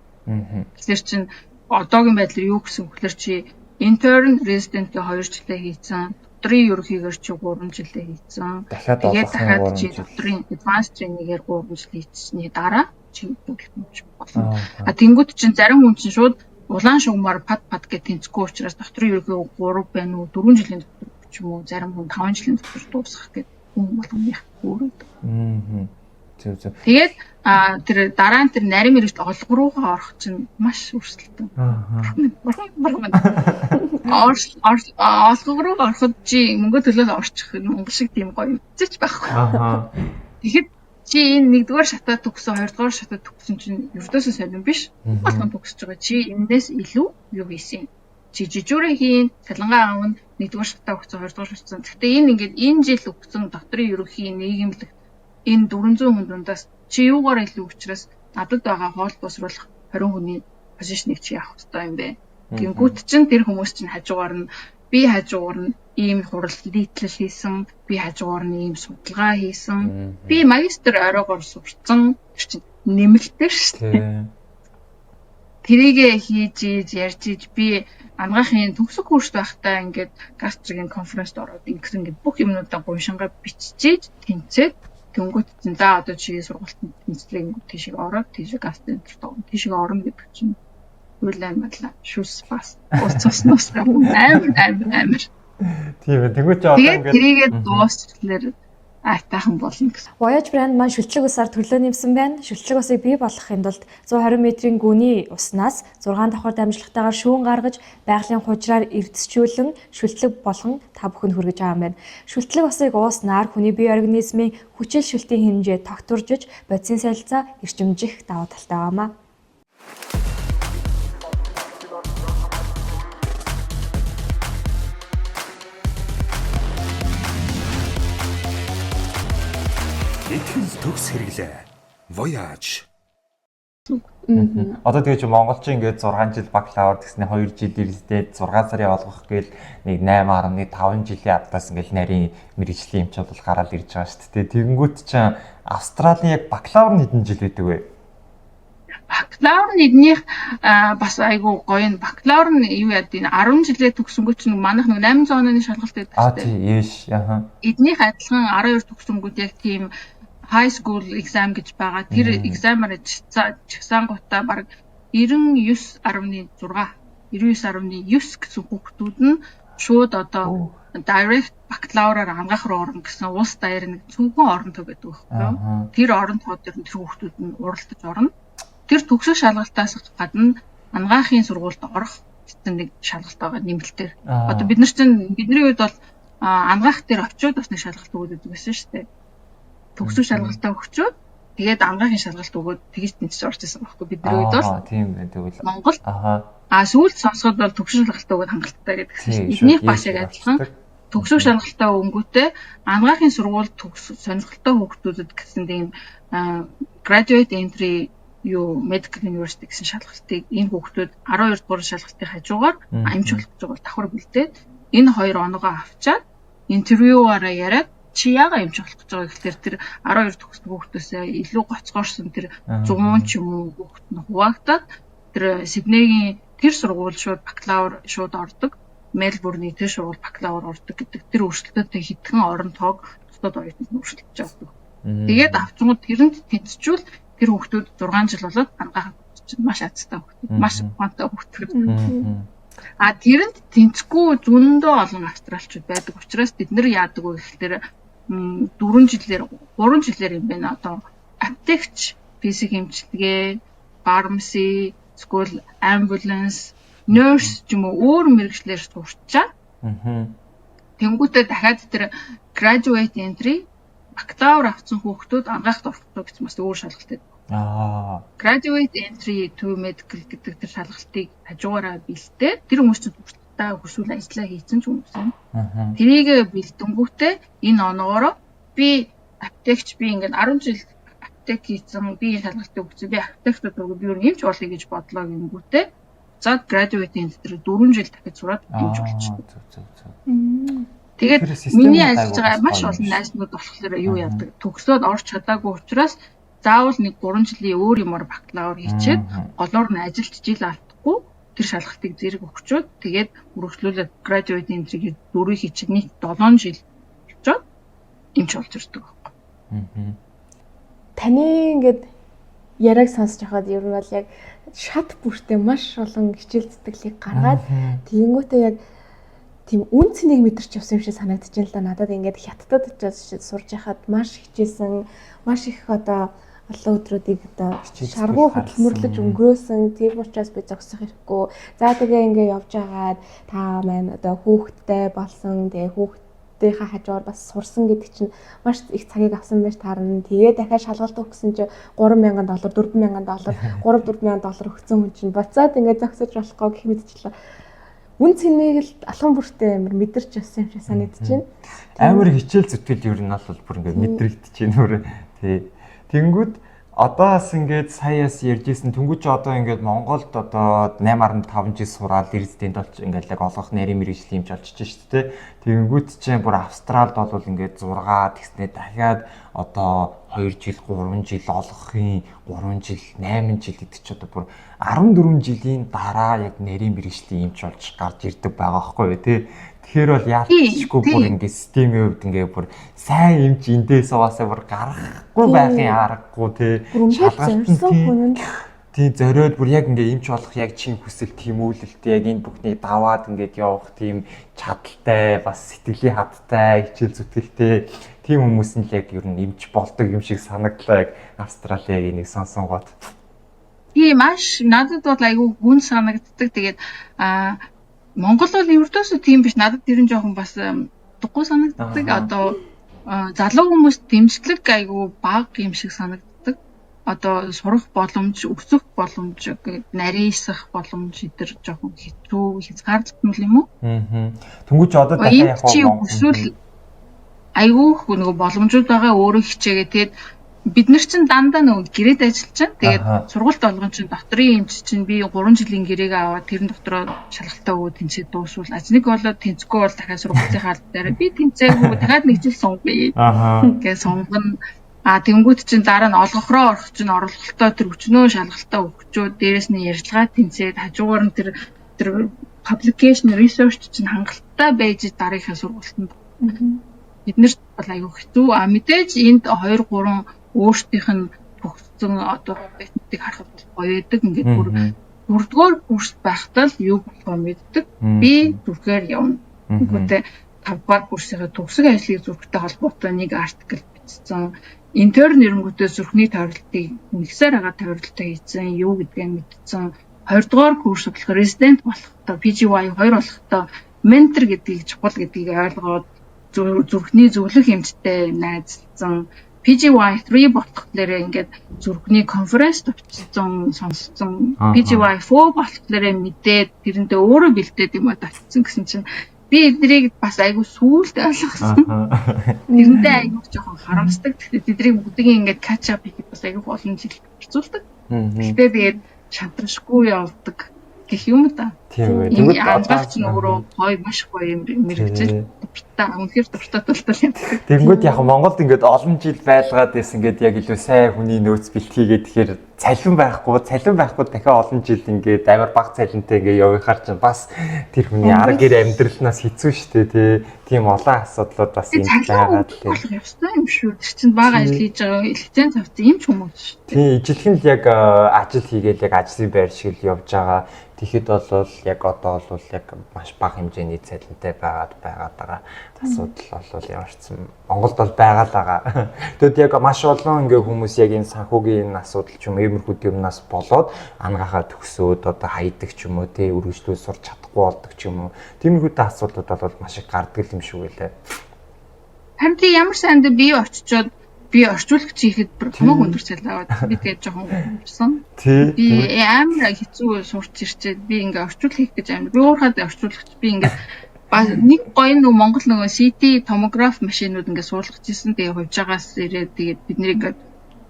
Тэгэхээр чин одоогийн байдлаар юу гэсэн хөлөр чи intern resident-ийн 2 жилээ хийцэн. Докторийн ерөнхийгээр чи 3 жилээ хийцэн. Тэгээд чи докторийн advanced training-ээр 3 жил хийцсэний дараа чи төлөвлөж болно. Тэнгүүд чинь зарим хүн чинь шууд улаан шугамар пад гэж тэнцэхгүй учраас докторийн ерөнхий 3 байна уу 4 жилийн доктор ч юм уу зарим хүн 5 жилийн доктор дуусгах гэдэг хүн болгоных өөрөд. Зөв. Тэгээд тэр дараа нь тэр нарийн мэргэжил олго руугаа орох чинь маш өрсөлдөөн. Олго руу ороход чи мөнгө төлөөд орчих Монгол шиг тийм гоё хэвчээч байхгүй. Тэгэхэд чи энэ нэгдүгээр шатаа төгсөн, хоёрдугаар шатаа төгсөн чинь ердөөсөө сонирн биш. Болгон төгсөж байгаа. Чи энэс илүү юу хийсэн? чи жижүүрээ хийн, цалингаа авна, 1-р шатаа өгсөн, 2-р шатаа. Гэхдээ энэ ингээд энэ жил өгсөн докторийн ерөнхий нийгэмлэг энэ 400 хүн дундаас чи юугаар илүү учраас надад байгаа хоол босруулах 20 хүний позишныг чи явах хэрэгтэй юм бэ. Гингүүт чинь тэр хүмүүс чинь хажуугаар нь ийм хурал нийтлэл хийсэн, би хажуугаар нь ийм судалгаа хийсэн, би магистр оройгоор сурцсан чинь нэмэлтээр шүү дээ. Тэрийгэ хийж ярьж би ангаахын төгсөх курст байхдаа ингээд гастригийн конференцд ороод ингээд бүх юмнуудаа гуйшингаа биччихээж тэнцээд тэнгуут чинь за одоо чи сургалтанд тэнцлээ тийшээ ороод тийшээ гастрийн тийшээ орно гэдэг чинь үлэмэрлээ шүс бас уцснаас амар. Тийм ээ. Тэгвэл чи одоо ингээд тэрийгээ дуусчлаар айтайхан болно гэсэн. Voyage брэнд маань шүлтлэг усаар төрлөө нэмсэн байна. Шүлтлэг усыг бий болгохын тулд 120 метрийн гүний уснаас 6 давхар дамжлагтайгаар шүүн гаргаж, байгалийн хужраар эрдэсчүүлэн шүлтлэг болгон та бүхэнд хүргэж байгаа юм байна. Шүлтлэг усыг ууснаар хүний бие организмын хүчил шүлтийн хэмжээ тогтворжиж, бодисын солилцоо эрчимжих давуу талтай байгаамаа. Итгэл төгс хэрэглээ. Voyage. Одоо тэгээ чи монголчин ингээд 6 жил бакалавр гэснээр 2 жил эрсдээд 6 сарын олгох гээл нэг 8.5 жилийн адаас ингээд нарийн мэрэгжлийн эмч бол гараад ирж байгаа шүү дээ. Тэгэнгүүт чинь Австралийн яг бакалавр нь хэдэн жил байдаг вэ? Бакалавр нь эднийх бас айгу гоё нь бакалавр нь юу яд энэ 10 жилээ төгсөнгүүт чинь манайх нэг 800 оны шалгалт байдаг шүү дээ. Тийм яаш. Эднийх адилхан 12 төгсөнгүүд яг тийм high school exam гэж байгаа. Тэр exam-аар чагсаангуудаа баг 99.9 гэсэн хүүхдүүд нь шууд одоо direct бакалавраар ангаах руу орно гэсэн улс даяар нэг цүнхэн оронтой байдаг байхгүй юу? Тэр оронтойд тэр хүүхдүүд нь уралдаж орно. Тэр төгсөх шалгалтаас гадна ангаахын сургуульд орох гэсэн нэг шалгалт байгаа нэмэлтээр. Одоо бидний үед бол ангаах дээр очиод бас нэг шалгалт өгöd байсан шүү дээ. Төгсөх шалгалтаа өгчөөд тэгээд ангаахын шалгалт өгөөд тэгж тэнцэж орж ирсэн байхгүй бидний үед бол. Тийм байх тэгвэл. Монгол. Сүүлд сонсоход бол төгсөх шалгалтаа өгөөд хангалттай гэдэг. Эднийх бас яг адилхан. Төгсөх шалгалтаа өнгөтэй ангаахын сургууль сонирхолтой хүүхдүүдэд гэсэн тийм graduate entry medical university гэсэн шалгалтыг энэ хүүхдүүд 12 дугаар шалгалтын хажуугаар амжилт болж байгаа давхар бэлдээд энэ 2 оноогоо авчаад интервьюараа яриад чи яагаад эмч болох гэж байгаа гэхээр тэр 12 төгссөн хүүхдөөсөө илүү гоцгоорсон тэр 100 ч юм уу хүүхд нь хуваагдаад тэр Сиднейгийн тэр сургууль шууд бакалавр шууд ордог. Мельбурний тэр сургууль бакалавр ордог гэдэг тэр өөрчлөлтөд хэдхэн орон тоог тусдад оюутнууд өөрчлөж авдаг. Тэгээд авчмууд тэрэнд тэнцчүүл тэр хүүхдүүд 6 жил болоод ангаах чинь маш азтай хүүхдүүд, маш ухаантай хүүхдүүд. Тэрэнд тэнцэхгүй зөндөө олон австралчууд байдаг учраас бид нар яадаг вэ гэхээр 3 жилээр юм байна. Одоо аптекч, физик эмчилгээ, фармаси, эсвэл амбуланс, нерс ч юм уу өөр мэргэжлэр сурчаад тэнгуүтээ дахиад тэр graduate entry бакалавр авсан хүүхдүүд ангаахт орох гэсэн бас өөр шалгалт байдаг. Graduate entry to medical гэдэг тэр шалгалтыг хажуугаараа бэлдээ. Тэр хүмүүс чинь туршлагатай хүсвэл ажиллаа хийсэн ч хүмүүс юм. Тэрийг бэлдэнгүүтээ энэ оноогоороо би аптекч би ингээд 10 жил аптек хийсэн, би шалгалтыг өгсөн. Би аптекчд дургүй би юу нэмж болъё гэж бодлоо гингүүтээ. За graduate entry 4 жил дахиж сураад нэмж болчихсон. Тэгээд миний ажиллаж байгаа маш олон найзууд болохоор юу яадаг төгсөөд орч чадаагүй учраас заавал нэг 3 жилийн өөр юмар бакалавр хийчихэд голоор нь ажилч жил алдахгүй тэр шалгалтыг зэрэг өгчөөд тэгээд үргэлжлүүлээд graduate entry-ийг 4 хийчихэд нийт 7 жил болчоод эмч болж ирдэг байхгүй. Таны ингээд яриаг сонсож байхад ер нь бол яг шат бүртээ маш олон хичээл зүтгэлийг гаргаад тэгэнгүүтээ яг тийм үн цэнийг мэдэрч явсан юм шиг санагдчихээн л да. Надад ингээд хятадд очиж сурж байхад маш хичээсэн, маш их одоо олон өдрүүдийг одоо шаргуу хөдөлмөрлөж өнгөрөөсөн. Тийм учраас би зогсох хэрэггүй. За тэгээ ингээд явж байгаад та маань одоо хүүхэдтэй болсон. Тэгээ хүүхдийнхаа хажуугаар бас сурсан гэдэг чинь маш их цагийг авсан байж таарна. Тэгээ дахиад шалгалт өгсөн чинь $3,000, $4,000, $3,000 $4,000 өгсөн хүн чинь буцаад ингээд зогсож болохгүй гэх мэтчлээ. үн цэнийг л алхам бүртээ амар мэдэрч явсан юм шиг санагдаж байна. Амар хичээл зүтгэл ер нь бол бүр ингээд мэдрэгдэж байна өөр. Тий. Тэнгүүд одоо бас ингээд саяас ярьжсэн тэнгүүд чи одоо ингээд Монголд одоо 8.5 жил сураад резидент болж ингээд яг олгох нарийн мэргэжлийн юмч олчиж шүү дээ. Тэнгүүд чи бүр Австралид бол ингээд 6 тэгснээ дахиад одоо 2 жил 3 жил олгохын 3 жил 8 жил гэдэг чи одоо бүр 14 жилийн дараа яг нарийн мэргэжлийн юмч болж гарч ирдэг байгаа байхгүй юу тий. Тэгэхээр бол яалтчгүй бүр ингээд системийн хувьд ингээд бүр сайн юмч эндээс угаасаа бүр гарахгүй байхын аргагүй тий. Шалгалт тий зориод бүр яг ингээд юмч болох яг чин хүсэл тэмүүлэлтэй яг энэ бүхнийг даваад ингээд явах тийм чадaltaй бас сэтгэлийн хаттай хичээл зүтгэлтэй тийм хүмүүс нь л яг ер нь эмч болдог юм шиг санагдлаа яг Австралийн энийг сонсонгууд. Тийм маш надад бол айгүй гүн санагддаг. Тэгээд Монгол бол ердөөсөө тийм биш. Надад тэр нь жоохон бас дуггүй санагддаг. Одоо залуу хүмүүс дэмжлэг айгүй бага юм шиг санагддаг. Одоо сурах боломж, өсөх боломж, нарийсах боломж идэр жоохон хэцүү хязгаарлалт юм уу? Тэнгүүч одоо дахиад яг эсвэл айгүй нөгөө боломжууд байгаа өөрөө хичээгээ. Тэгээд бид нар чинь дандаа нөгөө гэрээд ажиллаж байна. Тэгээд сургуульд болгон чинь докторийн эмч чинь би 3 жилийн гэрээг аваад тэрэн дотроо шалгалтаа өгөө тэнцээд дуусвал ажныг болоод тэнцэхгүй бол дахиад сургуулийн хаалтаараа би тэнцээгүй дахиад нэг жил сонгоё. Гэж сонгоно. Тэнгүүд чинь дараа нь олгохроо орох чинь орлоготой тэр өчнөө шалгалтаа өгчөө дээрэс нь ярилцлага тэнцээд хажуугаар нь тэр publication research чинь хангалттай байж дараагийн сургуультанд бид нар бол аюу хэцүү. Мэдээж энд 2 3 өөрсдийнх нь төгссөн одоо бэтнүүдийг харахад гоё байдаг. Ингээд бүр 4-р курс байхдаа л юу болохоо мэддэг. Би зүрхээр явна. Гэхдээ 5-р курсынхаа төгсөг ажлыг зүрхтэй холбоотой нэг артикл бичсэн. Интерн нэрэнгүүтээ зүрхний тойролтыг нэгсээр агаад тойролтоо хийсэн. Юу гэдгийг мэдсэн. 20-р курс болох резидент болохдоо PGY 2 болохдоо ментор гэдгийг чухал гэдгийг ойлгоод зүрхний зөвлөх эмчтэй найзлсан. PGY 3 болохоор ингээд зүрхний конференц төвчсөн сонссон. PGY 4 болохоор мэдээд тэрнээ өөрөө бэлдээд юм татсан гэсэн чинь би эднийг бас айгүй сүүлд ойлгосон. Тэрнээ айгүй жоохон харамсдаг. Тэгэхээр эднийг бүгдийг ингээд catch up хийхэд бас айгүй олон жил хэцүүлдэг. Гэхдээ тэгээд шантрашгүй явдаг гэх юм да. Тийм үү. Тэгвэл анзаарч нөгөө гоё маш гоё юм мэрэгжил дуртай үнэхээр дуртай тултал юм. Тэгэнгүүт яг Монголд ингээд олон жил байлгаад байсан ингээд яг илүү сайн хүний нөөц бэлтгийгээд тэгэхээр цалин байхгүй дахиад олон жил ингээд амар бага цалинтай ингээд явахаар чинь бас тэр хүний арга гэр амьдралнаас хэцүү шттэ тий. Тийм олон асуудлууд бас энд байгаад л тийм. Явсан юм шүү. Тэр чинь бага ажил хийж байгаа лиценз авсан юм ч хүмүүс шүү. Тийм ижилхэн л яг ажил хийгээл яг ажлын байр шиг л явж байгаа. Тэгэхэд бол яг одоо бол яг маш бага хэмжээний цалинтай байгаа асуудал бол ямарчсан Монголд бол байгаа л байгаа. Тэгэд яг маш олон ингээ хүмүүс яг энэ санхүүгийн асуудал ч юм иймэрхүү юмнаас болоод ангахаа төгсөөд одоо хайдаг ч юм уу тий өргөжлөө сурч чадахгүй болдог ч юм уу. Тиймэрхүү асуудлууд бол маш их гардаг юм шиг үлээ. Харин тий ямар санд би очичоод би орчуулагч хийхэд хамаагүй өндөр цалин аваад би тэгээд жоохон гомдсон. Би амар хэцүү сурч ирчээд би ингээ орчуулах хийх гэж амар. Би уурхаад орчуулагч би ингээ нэг гоё нэг Монгол нөгөө CT томограф машинууд ингээ суулгаж ирсэн. Тэгээ хувьжаагаас ирээд тэгээд биднийг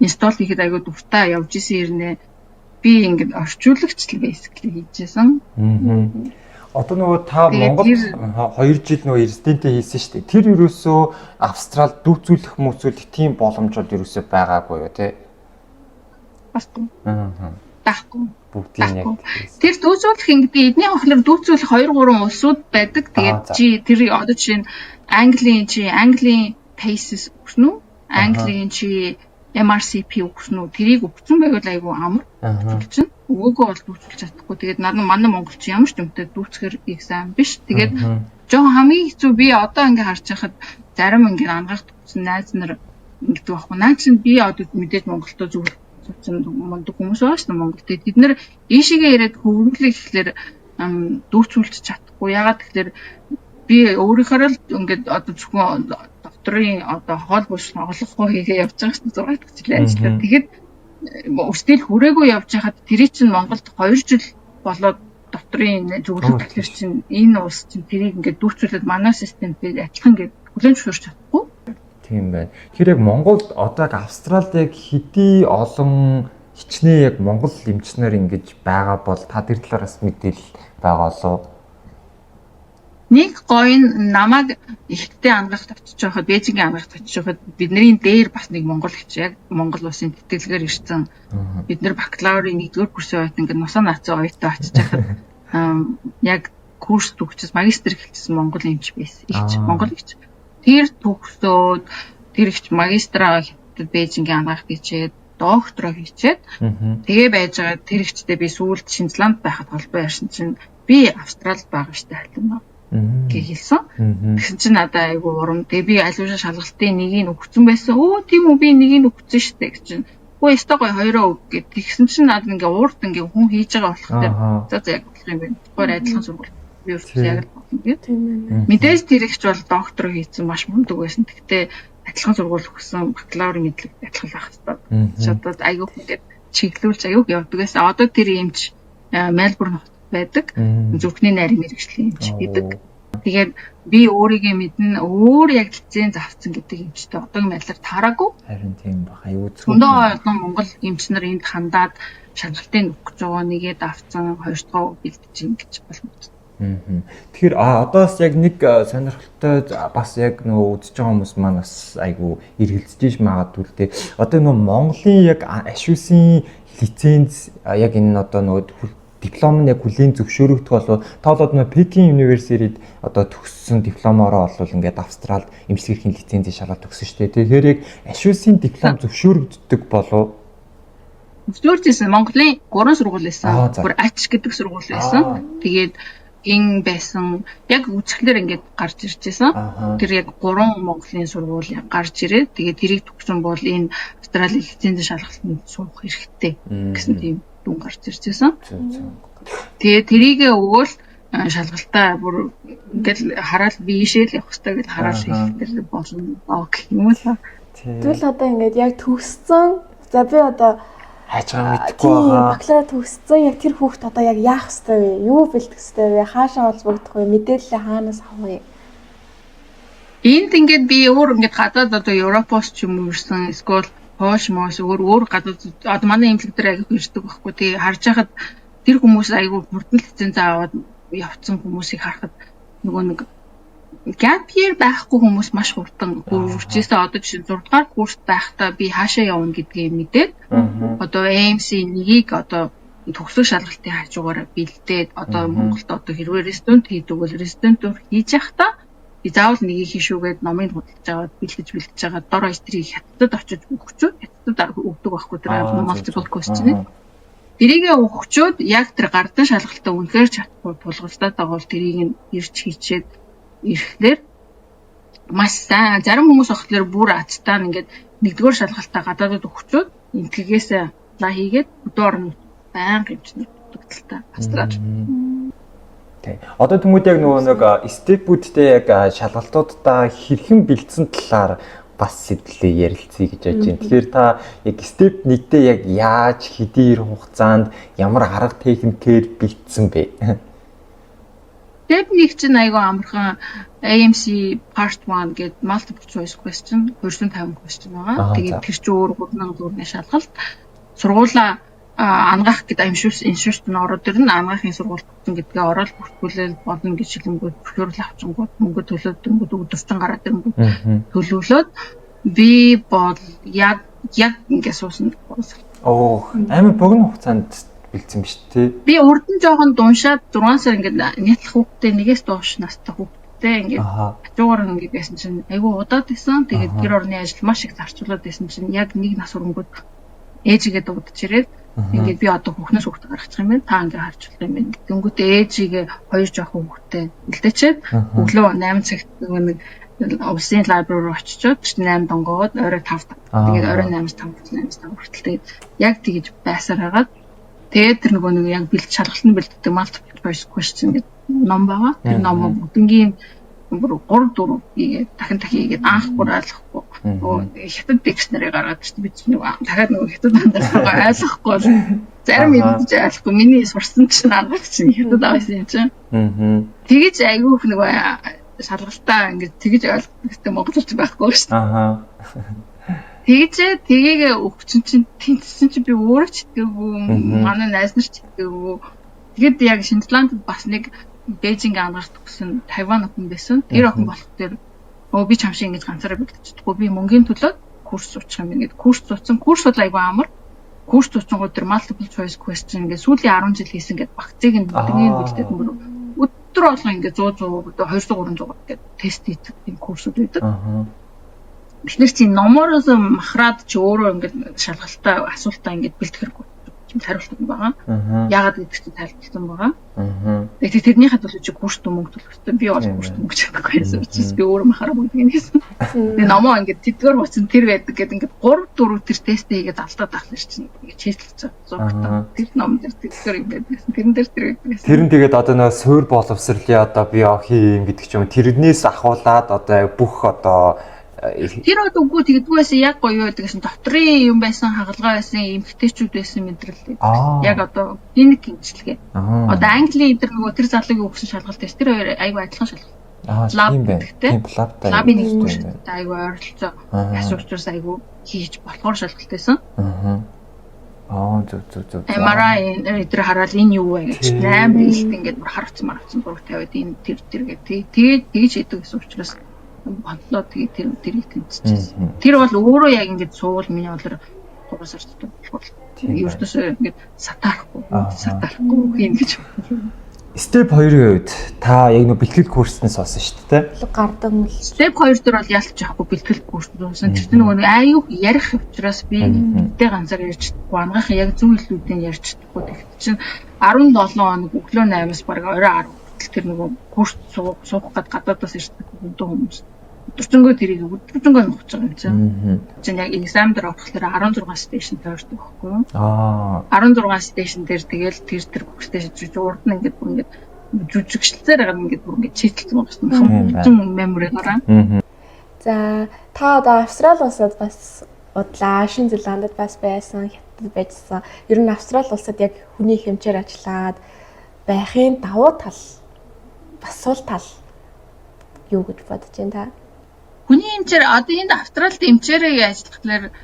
инсталл хийхэд аягүй дуртай явж исэн ирнэ. Би ингээ орчуулагч л basically хийжсэн. Одоо нөгөө та Монгол 2 жил нөгөө резидентээ хийсэн шүү дээ. Тэр юусоо Австрал дүүцүүлэх мөцүүлэх тийм боломж бол юусоо байгаагүй юу те? Баггүй. Баггүй. Бүгдийн яг. Тэр дүүцүүлэх ингэдэг эдний хохлоор дүүцүүлэх 2 3 улсууд байдаг. Тэгээд чи тэр одоо чинь Английн PACES өгсөн үү? Английн чи MRCP өгсөн үү? Тэрийг өгсөн байвал айгүй амар. Чинь өгөөгөө бол дүүцүүлж чадахгүй. Тэгээд манай монголч ямар ч юмтай дүүцэхэр экзам биш. Тэгээд жоохон хамгийн хэцүү би одоо ингээ харж байхад зарим ингээ ангаах төгсөн найз нар ингэдэг байхгүй. Наа чинь би одоо мэдээж Монголдо зөвлөсөн мундаг хүмүүс байгаа шүү дээ Монголд. Тэд нар ийшээгээ ирээд хөвгөлөө гэхлээр дүүцүүлж чадахгүй. Ягаад гэхлээр би өөрийнхөө л ингээд одоо зөвхөн докторийн одоо хоол бус оглохгүй хийгээ явж байгаа шүү дээ 6 дахь жилийн ажиллаа. Тэгэхэд өстэл хүрээгүй явж хахад тэрий чинь Монголд 2 жил болоод докторийн зөвлөлт гэхэлэр чинь энэ улс чинь тэрийг ингээд дүүцүүлээд манай системтэй адилхан ингээд хүлээн зөвшөөрч чадахгүй. Тийм байна. Тэгэхээр яг Монголд одоо яг Австралид яг хэдий олон хичнээн яг Монгол эмчнэр ингэж байгаа бол та тэр талаараас мэдээлэл байгаа болов? Нэг гоё нь намайг ихтэй ангаахт очиж байхад, Бээжингийн ангаахт очиж байхад бидний дээр бас нэг монгол хич яг Монгол улсын тэтгэлгээр ирсэн. Бид нэр бакалаврын 1-р курсын үед ингээд нусаа наацсан оюутан очиж байхад яг курс төгсөж магистр хэлсэн монгол эмч байсан. Ихч монгол ихч. Тэр төгсөөд тэр ихч магистраа хятад Бээжингийн ангаах хийчээд доктороо хийчээд тэгээ байж байгаа тэр ихчтэй би сүүлд Шинзланд байхад холбоо ярьсан чинь би Австралид байгаа штэ хэлсэн гэж хэлсэн. Тэгсэн чинь надад айгүй урам. Тэгээ би аливаа шалгалтын нэгийг өгсөн байсан. Өө тийм үү би нэгийг өгсөн штэ гэж чинь. Өө өстой гоё хоёроо өг гэд. Тэгсэн чинь надад ингээ уурд ингээ хүн хийж байгаа болох тэр за яг болох юм байна. Гоор адилхан сургууль. Би өөртөө яг л болно гэд. Мэдээж тэр ихч бол доктороо хийсэн маш мундаг байсан. Тэгтээ адилхан сургууль өгсөн бакалаврын мэдлэг адилхан байх хэрэгтэй. Шатад айгүй ингээд чиглүүлж аюуг явдаг байсан. Одоо тэр эмч Мельбурн хотод байдаг. Зүрхний нарийн мэрэгжлийн эмч гэдэг. Тэгээд би өөрийгөө мэднэ өөр яг лиценз авцсан гэдэг эмчтэй одоогийн байдлаар таараагүй. Харин тийм баха юу зүг. Өндөө олон монгол эмч нар энд хандаад шалгалтын өгч байгаа нэгээд авцсан 2 дахь бэлдэж юм гэж боломжтой. Тэгэхээр одоос яг нэг сонирхолтой бас яг нөгөө үзэж байгаа хүмүүс маань бас айгу эргэлзэж магадгүй л дээ. Одоо нөгөө Монголын яг ашуусын лиценз яг энэ одоо нөгөө диплом нь яг хүлийн зөвшөөрөгдөх болов та болоод нөгөө Пекин университед одоо төгссөн дипломоороо болвол ингээд Австралид эмчилгээний лицензийг шалгаад төгсөн шүү дээ. Тэгэхээр яг ашуусын диплом зөвшөөрөгддөг болов зөвшөөржсэн Монголын 3 сургууль байсан. Бүр ач гэдэг сургууль байсан. Тэгээд гин байсан. Яг үзэхлээр ингээд гарч иржсэн. Тэр яг 3 Монголын сургууль гарч ирээд тэгээд тэрийг төгсөн бол энэ Австралийн лиценз шалгалтанд суух хэрэгтэй гэсэн тийм дүн гарч иржсэн. Тэгээд тэрийгээ өгөөл шалгалтаа бүр ингээд хараад биишээ л явах хэрэгтэй гэж хараад хэлэхдээ болно. Окей юм уу? Тэгвэл одоо ингээд яг төгссөн. За би одоо хайж байгаа мэдэхгүй байгаа. Бакалавр төгссөн яг тэр хүүхд одоо яг яах ёстой вэ? Юу бэлдэх ёстой вэ? Хаашаа холбогдох вэ? Мэдээлэл хаанаас авах вэ? Энд ингээд би өөр ингээд гадаад одоо Европоос ч юм уу ирсэн эсвэл Польш моос өөр гадаад одоо манай эмнэлэг дээр аягүй ирдэг байхгүй. Тэгээ харж байхад тэр хүмүүс аягүй хурдан лиценз аваад явцсан хүмүүсийг харахад нөгөө нэг gap year байхгүй хүмүүс маш хурдан хурцээсээ одоо жишээ 6 дугаар курст байхдаа би хаашаа явна гэдгийг мэдээд одоо AMC нэгийг одоо төгсөх шалгалтын хажуугаараа бэлдээд одоо Монголд одоо хэрвээ резидент хийдэг бол резидентүр хийж явахдаа би заавал нэгийг хийшүүгээд номыг худалдаж аваад бэлдэж байгаа дор эстрийг хятадд очиж өгчөө хятадд өгдөг байхгүй тэр multiple question. Тэрийгээ өгчөөд яг тэр гардан шалгалтаа үнэхээр чадахгүй тулгуурлаад байгаа бол тэрийг нь ирж хийчээд ирэхлээр маш сайн зарим хүмүүс ахлаар бүр ацтаа ингээд нэгдүгээр шалгалтаа гадаадд өгчөөд энтгээсээ лаа хийгээд өдөр орно баян хэмжээний дутагдaltaа Австралид. Тэг. Одоо тэмүүд яг нөгөө нэг степүүдтэй яг шалгалтуудаа хэрхэн бэлдсэн талаар бас сэтлээ ярилцъя гэж бодож байна. Тэгэхээр та яг степ 1-д яг яаж хэдий хугацаанд ямар арга техникээр бэлдсэн бэ? Step 1 чинь айгүй амархан AMC part 1 гэдэг multiple choice question 250 question байгаа. Тэгээд тэр чинь өөр 3000 төгрөгийн шалгалт. Сургуулаа ангаах гэдэг институт нь ороод ирнэ. Ангаахын сургуульд гэдгээ ороод бүртгүүлэл болно гэж хэлэнгүүт төхөөрөл авчингууд мөнгө төлөөд өдөртөн гараад ирэнгүүт төлөвлөөд би бол яг ингэ суусан. Амар богино хугацаанд бэлдсэн биз дээ. Би урд нь жоохон дуншаад 6 сар ингээд нятлах хүүхдээ нэгээс доош настай хүүхдээ ингээд хажуугаар ингээд байсан чинь айгүй удаад байсан. Тэгээд гэр орны ажил маш их зарцуулаад байсан чинь яг нэг нас өрөнгөд ээжигээ дуудаж ирээд ингээд би одоо хүүхнээс хүүхдээ гаргачих юм байна. Та ингээд харчлаа юм байна. Дөнгөтэй ээжигээ хоёр жоохон хүүхдээ бэлдээчээд өглөө 8 цагт нэг улсын лайбрери руу очичоод 8 донгоод орой 5 тэгээд орой 8-5 хүртэл тэгээд яг тэгж байсаар хагаад тэгээд тэр нөгөө нэг яг бэлд шалгалтын бэлддэг multiple choice question гэдэг ном байгаа. Тэр ном бүгднгийн бүр 3-4 ийгээд дахин хийгээд анх бүр ойлгохгүй. Нөгөө хятад дикшнэри гаргаад чи бид нэг дахиад нөгөө хятад хандаас ойлгохгүй. Зарим мэдээж ойлгохгүй. Миний сурсан чинь ангаах чинь хятад авсан юм чинь. Тэгэж айгүй их нэг шалгалтаа ингээд тэгэж ойлгох гэдэг монголч байхгүй шүү дээ. Тэгэж тгийгээ өгчин чинь тэнцсэн чинь би өөрөө ч итгээгүү, манай найз нар ч итгээгүү. Тэгэд яг Шинжландд бас нэг Бээжинг ангаах төгсөн Тайван охин байсан. Тэр охин болох дээр би ч хамшиг ингэж ганцаараа бигдчихдэггүй. Би мөнгөний төлөө курс суучих юм ингээд курс суудсан. Курс бол айгүй амар. Курс сууцсангууд тэр multiple choice question ингээд сүүлийн 10 жил хийсэн гэдэг багцыг нь бүгднийг бэлдээд өдөр болгоо ингээд 100 200 300 гэдэг тест хийдэг тийм курсууд байдаг. Бид нар чинь номороос махраад ч өөрөө ингээд шалгалтаа асуултаа ингээд бэлтгэх хэрэггүй. Хариултууд байгаа. Яагаад гэдэг чинь тайлбарлсан байгаа. Тэгэхээр тэрнийхээ төлөө чи курс мөнгө төлөх хэрэгтэй. Би бол курс мөнгө чадахгүй байсан учраас би өөрөө махараа бүгд ингэсэн. Тэгээ номоо ингээд тэдгээр буцсан тэр байдаг гэдэг ингээд 3 4 тэр тест хийгээд алдаад ахлаа чинь ингээд чийслэж байгаа. Тэр ном дээр тэдгээр юм байсан. Тэрэн дээр тэр байсан. Тэр нь тэгээд одоо нөө суур боловсролын одоо биохи юм гэдэг ч юм тэрнээс ахуулаад одоо бүх одоо тэр үгүй тэгдгүйсэн яг гоё байдаг гэсэн докторийн юм байсан хагалгаа байсан эмгтээчүүд байсан мэдрэл. Яг одоо клиник хэмжлэгээ. Одоо Английн тэр нөгөө тэр залуугийн өгсөн шалгалт тест тэр хоёр айгүй адилхан шалгалт. Лаб гэдэгтэй. Лабын нэг зүйлтэй айгүй ойролцоо асуучраас айгүй хийж болохоор шалгалт байсан. Зөв. MRI тэр хараад энэ юу вэ гэж 8 хэлт ингээд харагцсан зураг тавиад энэ тэр гэдэг. Тэгээд тэгж хийдэг гэсэн учраас бодлоо тэгээд тэрийг тэнцчихсэн. Тэр бол өөрөө яг ингэж суувал миний бодлоор 3 сард болохоор ердөөсөө ингэж сатарахгүй юм гэж. Step 2-ийн үед та яг нөө бэлтгэл курснаас олсон шүү дээ. Гардаг мэл. Step 2 дээр бол ялч яахгүй бэлтгэл курс дуусан. Тэр нөгөө аюу ярих учраас би тэ ганцаар ярьж чадахгүй. Ангахын яг зөв илүүдийн ярьж чадахгүй. Тэгт чинь 17 хоног өглөө 8-аас бараг орой 10 тэр нөгөө курс суух гээд гадаадаас ирдэг хүмүүс. Өдөржингөө тэрийг өдөржингөө нухаж байгаа юм чинь. Чинь яг exam дээр авахлаар 16 station тойрдог байхгүй юу? 16 station дээр тэгэл тэр курс station урд нь ингээд бүр ингээд жүжигчлэлээр байгаа ингээд бүр ингээд чийтэлсэн байгаа юм. Меморигаараа. За та одоо Австрали улсад бас удлаа, Шинэ Зеландд бас байсан, Хятад байжсан. Ер нь Австрали улсад яг хүний хэмжээр ажиллаад байхын давуу тал бас сул тал юу гэж бодож байна та? Хүний эмчээр одоо энд Австралид эмчээрээ ажиллахлаар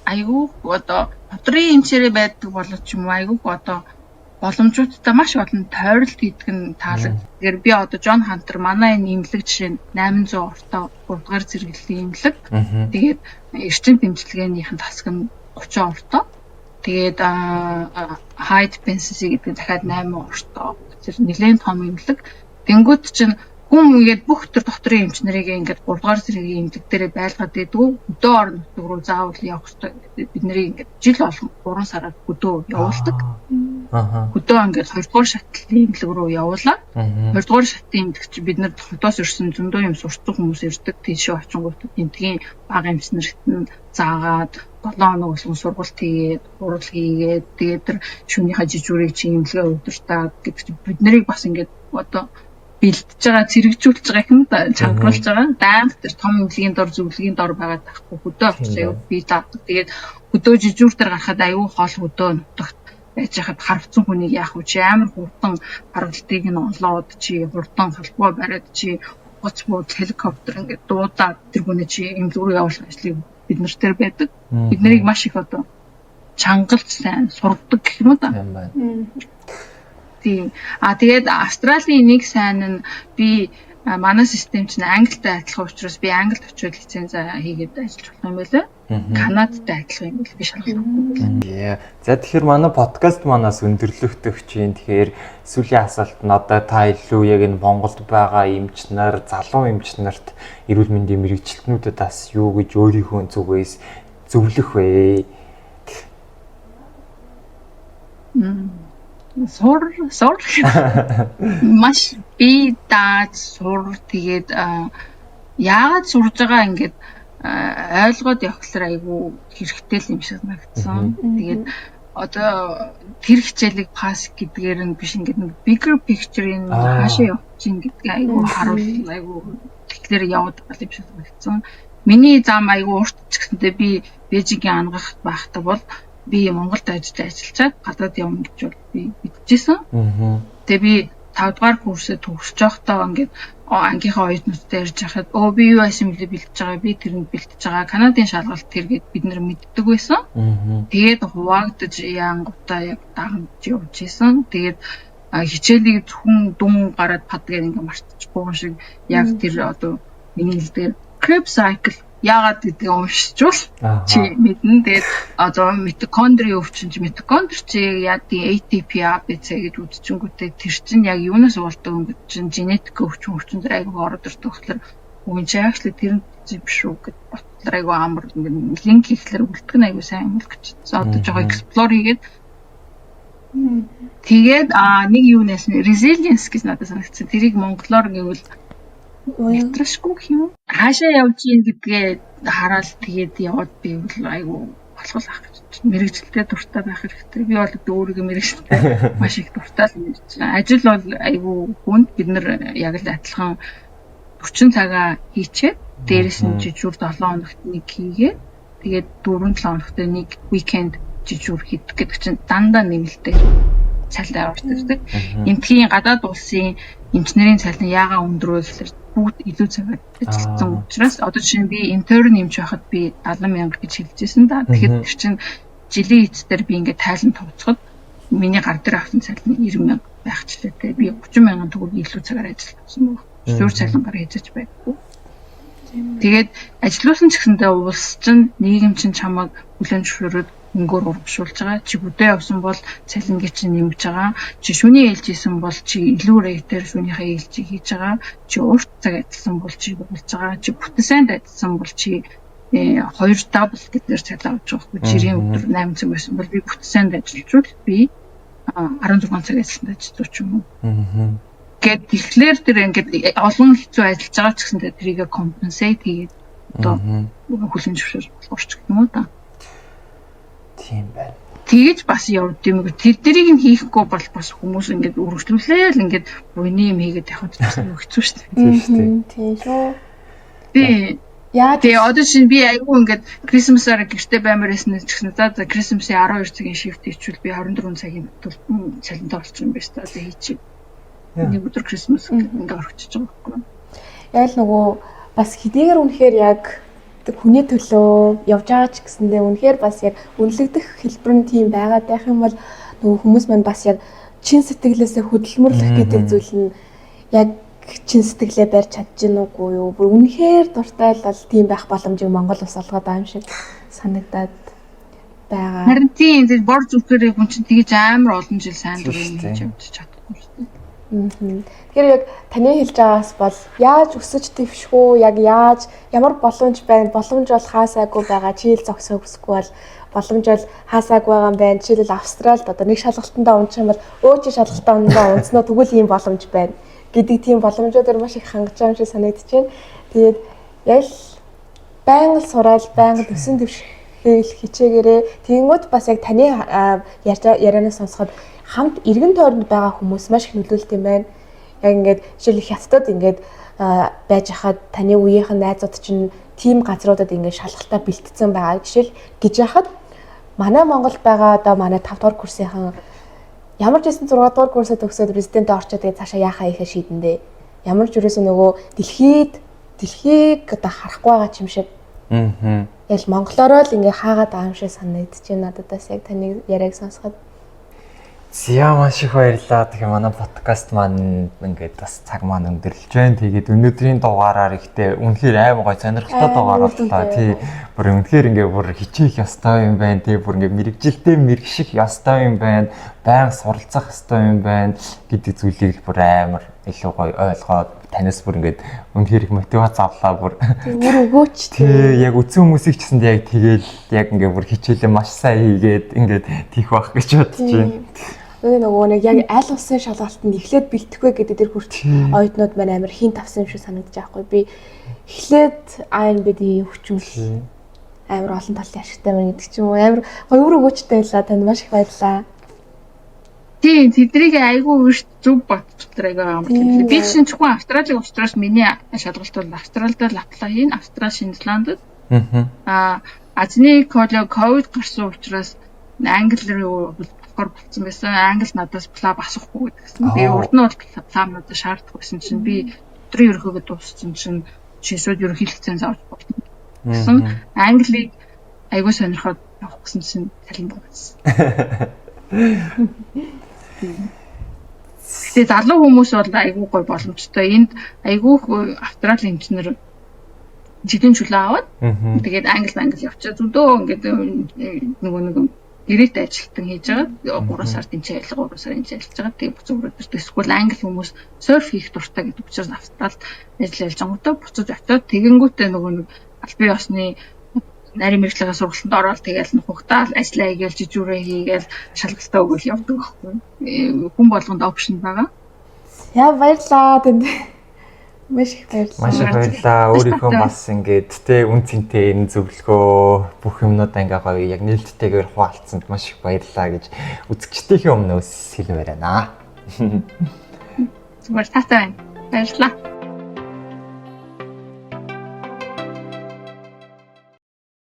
айгүй одоо дотрийн эмчээрээ байдаг боловч юм айгүй одоо боломжуудтай маш олон тойролт хийдэг нь тааlag. Тэгэхээр би одоо Джон Хантер манай энэ имлэг жишээ нь 800 ортой 3 дугаар зэрэглэлийн имлэг. Тэгээд эрчим дэмжлэгээнийхэн тасаг нь 30 ортой. Тэгээд Hyde Pensy гэдэг дахиад 8 ортой. Тэр нэлээд том имлэг. Тэнгүүд чинь хүн ингээд бүх төр докторийн эмч нарыг ингээд 3 дугаар зэргийн эмнэлэг дээрээ байлгаад байдгүй. Өдөө орон нутаг руу заавал явах хэрэгтэй. Бид нарыг ингээд жил болгон 3 сараар өдөө явуулдаг. Өдөө ингээд 2 дугаар шатлалын эмнэлэг рүү явуулаад 2 дугаар шатлалын эмнэлэг чи бид нар хотоос ирсэн зөндөө юм сурцсан хүмүүс ирдэг. Тийшээ очингууд эмнэлгийн бага эмч нарт нь заагаад 7 хоног болгон сургалт хийгээд, урал хийгээд тэгээд тэр шөнийхөө жижүүрийг чи эмнэлгээ удирдаад гэдэг чи бид нарыг бас ингээд одоо бэлдэж байгаа, зэрэгжүүлж байгаа юм да, чангаруулж байгаа. Даанх тэр том эмнэлгийн дор зөвлөгийн дор байгаа тахгүй хөдөө очиж би таадаг. Тэгээд хөдөө жижүүр дээр гарахад аюу хоол хөдөө нутагт байж хахад харвцсан хүнийг яах вэ? Чи амар хурдан харгалтыг нь олоод чи хурдан холбоо бариад чи гоц бод helicopter ингээд дуудаад тэр хүнийг чи эмнэлэг рүү явуулах ажлыг бид нар тэр байдаг. Бид нарыг маш их одоо чангалж сайн сургадаг гэх юм да. Тийм. Тэгээд Австралийн нэг сайн нь би манай систем чинь англитай адилхан учраас би англид очиод лиценз хийгээд ажиллаж болох юм байлаа. Канадтай адилхан юм бол би шалгахгүй. За тэгэхээр манай подкаст манаас өндөрлөгдөх чинь тэгэхээр сүүлийн асуулт нь одоо та илүү яг энэ Монголд байгаа эмч нар, залуу эмч нарт эрүүл мэндийн мэрэгчлэтнүүдэд бас юу гэж өөрийнхөө зүгээс зөвлөх вэ? Сур маш би даад сур тэгээд яагаад сурж байгаа ингээд ойлгоод явахлаар айгүй хэрэгтэй л юм шиг санагдсан. Тэгээд одоо тэр хичээлийг пас гэдгээр нь биш ингээд нэг bigger picture-ийн хаашаа явах чинь гэдгийг айгүй харуул айгүй тэгэхээр яваад байгаа юм шиг санагдсан. Миний зам айгүй урт ч гэсэнтэй би Бээжингийн ангахт байхдаа бол би Монголд ажиллаад гадаад явна гэж бол би мэдчихсэн. Тэгээ би 5 дугаар курсээ төгсөж байхдаа ингээд ангийнхаа оюутнуудтай ярьж байхад би юу байсан бэлээ бэлдэж байгаа, би тэрэнд бэлдэж байгаа. Канадын шалгалт тэргээд бид нэр мэддэг байсан. Тэгээд хуваагдаж яангуудаа яг дагнаж явж исэн. Тэгээд хичээлийг зөвхөн дүн гараад падгээд ингээд мартчихгүй юм шиг яг тэр одоо миний хэлдгээр Krebs cycle яагаад гэдэг уншчихвал чи мэднэ. Тэгээд одоо митохондрийн өвчин чи яг ATP ABC гэж үзчихэнгүүтээ тэр чинь яг юунаас болдог юм гэж чинь генетик өвчин дээр айгүй ороод ирдэг. Тэгэхээр үн чи actually тэр биш үү гэж бодлоо айгүй амар ингээд линк хийхлээр үлдэх нь айгүй сайн юм л гэж. Одоо жоо explore хийгээд тэгээд нэг юунаас resilience гэж надад санагдсан. Тэрийг монголоор гэвэл ятрашгүй юм. Хаашаа явж ийн гэдгээ хараад тэгээд яваад би бол айгүй болохгүй ах гэж. Мэргэжилтэй дуртай байх хэрэгтэй. Би бол өөрийгөө мэргэжилтэй маш их дуртай л юм чинь. Ажил бол айгүй хүнд бид нар яг л адилхан 40 цагаа хийчээ. Дээрээс нь жижүүр 7 хоногт нэг хийгээ. Тэгээд 4-7 хоногт нэг weekend жижүүр хийдэг гэдэг чинь дандаа нэмэлттэй цалин аваад ирдэг. Эмтгийн гадаад улсын инженерийн цалин яагаад өндөр вэ гэхээр бүгд илүү цагаар ажилласан учраас одоо жишээ нь би intern юмч байхад би 70,000 гэж хэлжсэн да. Тэгэхээр тэр чинь жилийн эцээр би ингээд тайлан тооцоход миний гар дээр авсан цалин 90,000 байх ч лээ. Би 30,000 төгрөг илүү цагаар ажилласан баг. Зөөр цалингаар хийж байгаагүй. Тэгээд ажилласан ч гэсэндээ улс чинь нийгэм чинь чамайг бүлээн зөвшөөрөд өнгөөр урагшуулж байгаа. Чи бүдээ явсан бол цалингийн чинь нэмж байгаа. Чи шүний ээлж хийсэн бол чи илүү рейтер шүнийхээ ээлжийг хийж байгаа. Чи урт цаг ажилласан бол чи болж байгаа. Чи бүтэн сайнд ажилласан бол чи 2 double гэдгээр цалин авч байгаа хгүй. Жирийн өдөр 8 цаг байсан бол би бүтэн сайнд ажиллаж би 16 цаг ажилласан ажиллаж ч юм уу. Гэт тэгэхээр тэр ингээд олон хэцүү ажиллаж байгаа ч гэсэндээ тэрийг компенсейт хийгээд одоо хүлэн зөвшөөрөх боловч гэх юм уу та. Тийм байна. Тэгэж бас явд юм. Тэрийг нь хийхгүй бол бас хүмүүс ингээд үргэлжлүүлээл ингээд буйны юм хийгээд явах хэцүү шүү дээ. Тийм шүү. Би тэгээ одоо чинь би айгүй ингээд Christmas-аар гэртээ баймаар байсан ч гэсэн за Christmas-ийн 12 цагийн shift хийчихвэл би 24 цагийн цалинтай болчих юм байна шүү дээ. Одоо хийчих. Нэг өдөр Christmas ингээд орчихж байгаа байхгүй. Яг л нөгөө бас хэдийгээр үнэхээр яг хүний төлөө явж байгаа ч гэсэндээ үнэхээр бас яг үнэлэгдэх хэлбэр нь тийм байгаад байх юм бол нөгөө хүмүүс маань бас яг чин сэтгэлээсээ хөдөлмөрлөх гэдэг зүйл нь яг чин сэтгэлээ барьж чадж гин үгүй юу? Бүр үнэхээр дуртай л бол тийм байх боломжийг Монгол ус олгоод байгаа юм шиг санагдаад байгаа. Харин тийм бор зүгээрээ хүн чинь тэгэж амар олон жил сайн дурын хийж явж чадахгүй шүү дээ. Тэгэхээр яг таны хэлж байгаас бол яаж өсөж дэвшгүй яг ямар боломж байна? Боломж бол хаасаагүй байгаа. Чийл зогсох хүсэхгүй бол боломж бол хаасаагүй байгаа юм байна. Жишээлбэл Австралид одоо нэг шалгалтандаа унчих юм бол өөч шалгалтандаа унсноо тэгвэл ийм боломж байна гэдэг тийм боломжуудаар маш их хангаж байгаа юм шиг санагдаж байна. Тэгээд яг байнга сураад байнга төсөн дэвших хичээгээрээ тэгэнгүүт бас яг таны ярианаас сонсоход хамт эргэн тойронд байгаа хүмүүс маш их нөлөөлт юм байна. Яг ингээд жишээл хятадд ингээд байж хахад таны үеийнхэн найзууд чинь тийм газруудад ингээд шалгалтаа бэлтгэсэн байгаа. Жишээл гэж яхад манай Монголд байгаа одоо манай 5 дугаар курсынхан ямар ч байсан 6 дугаар курсад төгсөөд резидентээ орчоод тэгээд цаашаа яахаа ихэ шийдэндээ. Ямар ч юусэн нөгөө дэлхийг одоо харахгүй байгаа юм шиг. Яг монголоор л ингээд хаагаад байгаа юм шиг санагдаж байна. Надад бас яг таны яриаг сонсоход Зя маш их баярлалаа. Тэгэхээр манай подкаст маань ингээд бас цаг маань өндөрлөж байна. Тэгээд өнөөдрийн дугаараар ихтэй үнэхээр аймаг гой сонирхолтой дугаар боллоо. Тий. Бүр үнэхээр ингээд бүр хичээх ёстой юм байна. Тий. Бүр ингээд мэрэгжилтэй мэрэгших ёстой юм байна. Байнга суралцах ёстой юм байна гэдэг зүйлийг бүр амар илүү гой ойлгоод танаас бүр ингээд үнэхээр их мотивац авлаа бүр. Өөр өгөөч. Тий. Яг үсэн хүмүүсийг ч гэсэндээ яг тэгэл яг ингээд бүр хичээлээ маш сайн хийгээд ингээд тийх байх гэж бодож байна. Нөгөө нэг яг аль улсын шалгалтанд эхлээд бэлтгэх вэ гэдэг тэр хүрт оюутнууд маань амар хин тавсан юм шиг санагдаж байгаа хгүй. Би эхлээд ANBD өвчмөл амар олон талын ашигтай байна гэдэг ч юм уу. Амар гоё өгөөчтэй байлаа. Танд маш их баярлалаа. Тийм, тэднийг айгүй өрт зүг бодчихдаг байгаа юм. Би чинь зөвхөн Австралиг устраас миний шалгалт бол Австралид л аплай хийн, Австрал, Шинзландд. Азны ковид гарсан учраас англи руу болохоор болцсон байсан. Англи надаас плаб асахгүй гэсэн. Би урд нь бол плаб надад шаардах байсан чинь би өдрийн ерөнхийдөө дууссан чинь шийсүүд ерөнхийлөгчийн заавч болсон. Гэсэн англиг айгүй сонирхоод явах гэсэн чинь талин болсон. Тэгээ залуу хүмүүс бол айгүй гой боломжтой. Энд айгүй австралийн инженер жилийн чөлөө аваад тэгээд англи явчаа зүдөө ингээд нөгөө гэрээт ажилтан хийж байгаа. 3 сар тэнцээ ажиллага 3 сар энэ ажиллаж байгаа. Тэгээд буцаа өрөөдөр эсвэл англи хүмүүс серф хийх дуртай гэдэг учраас австрал ажиллаж байгаатай буцаж очиод тэгэнгүүтээ нөгөө нэг аль бие осны нарийн мэргэжлийн сургалтанд ороод тэгээд нухагтаал ажиллаа хийгээл жижүүрээ хийгээл шалгалтаа өгөөл явдаг байхгүй. Хүн болгонд опшн байгаа. Яа баярлаа тэнд. Маш их баярлалаа. Маш их баярлалаа. Өөрийнхөө бас ингээд тэ үн цэнтэй энэ зөвлөгөө бүх юмнуудаа ингээ гоё яг нээлттэйгээр хуваалцсанд маш их баярлалаа гэж үзэгчдийн өмнөөс хэлмээр байна. Зүгээр таатай байна. Баярлалаа.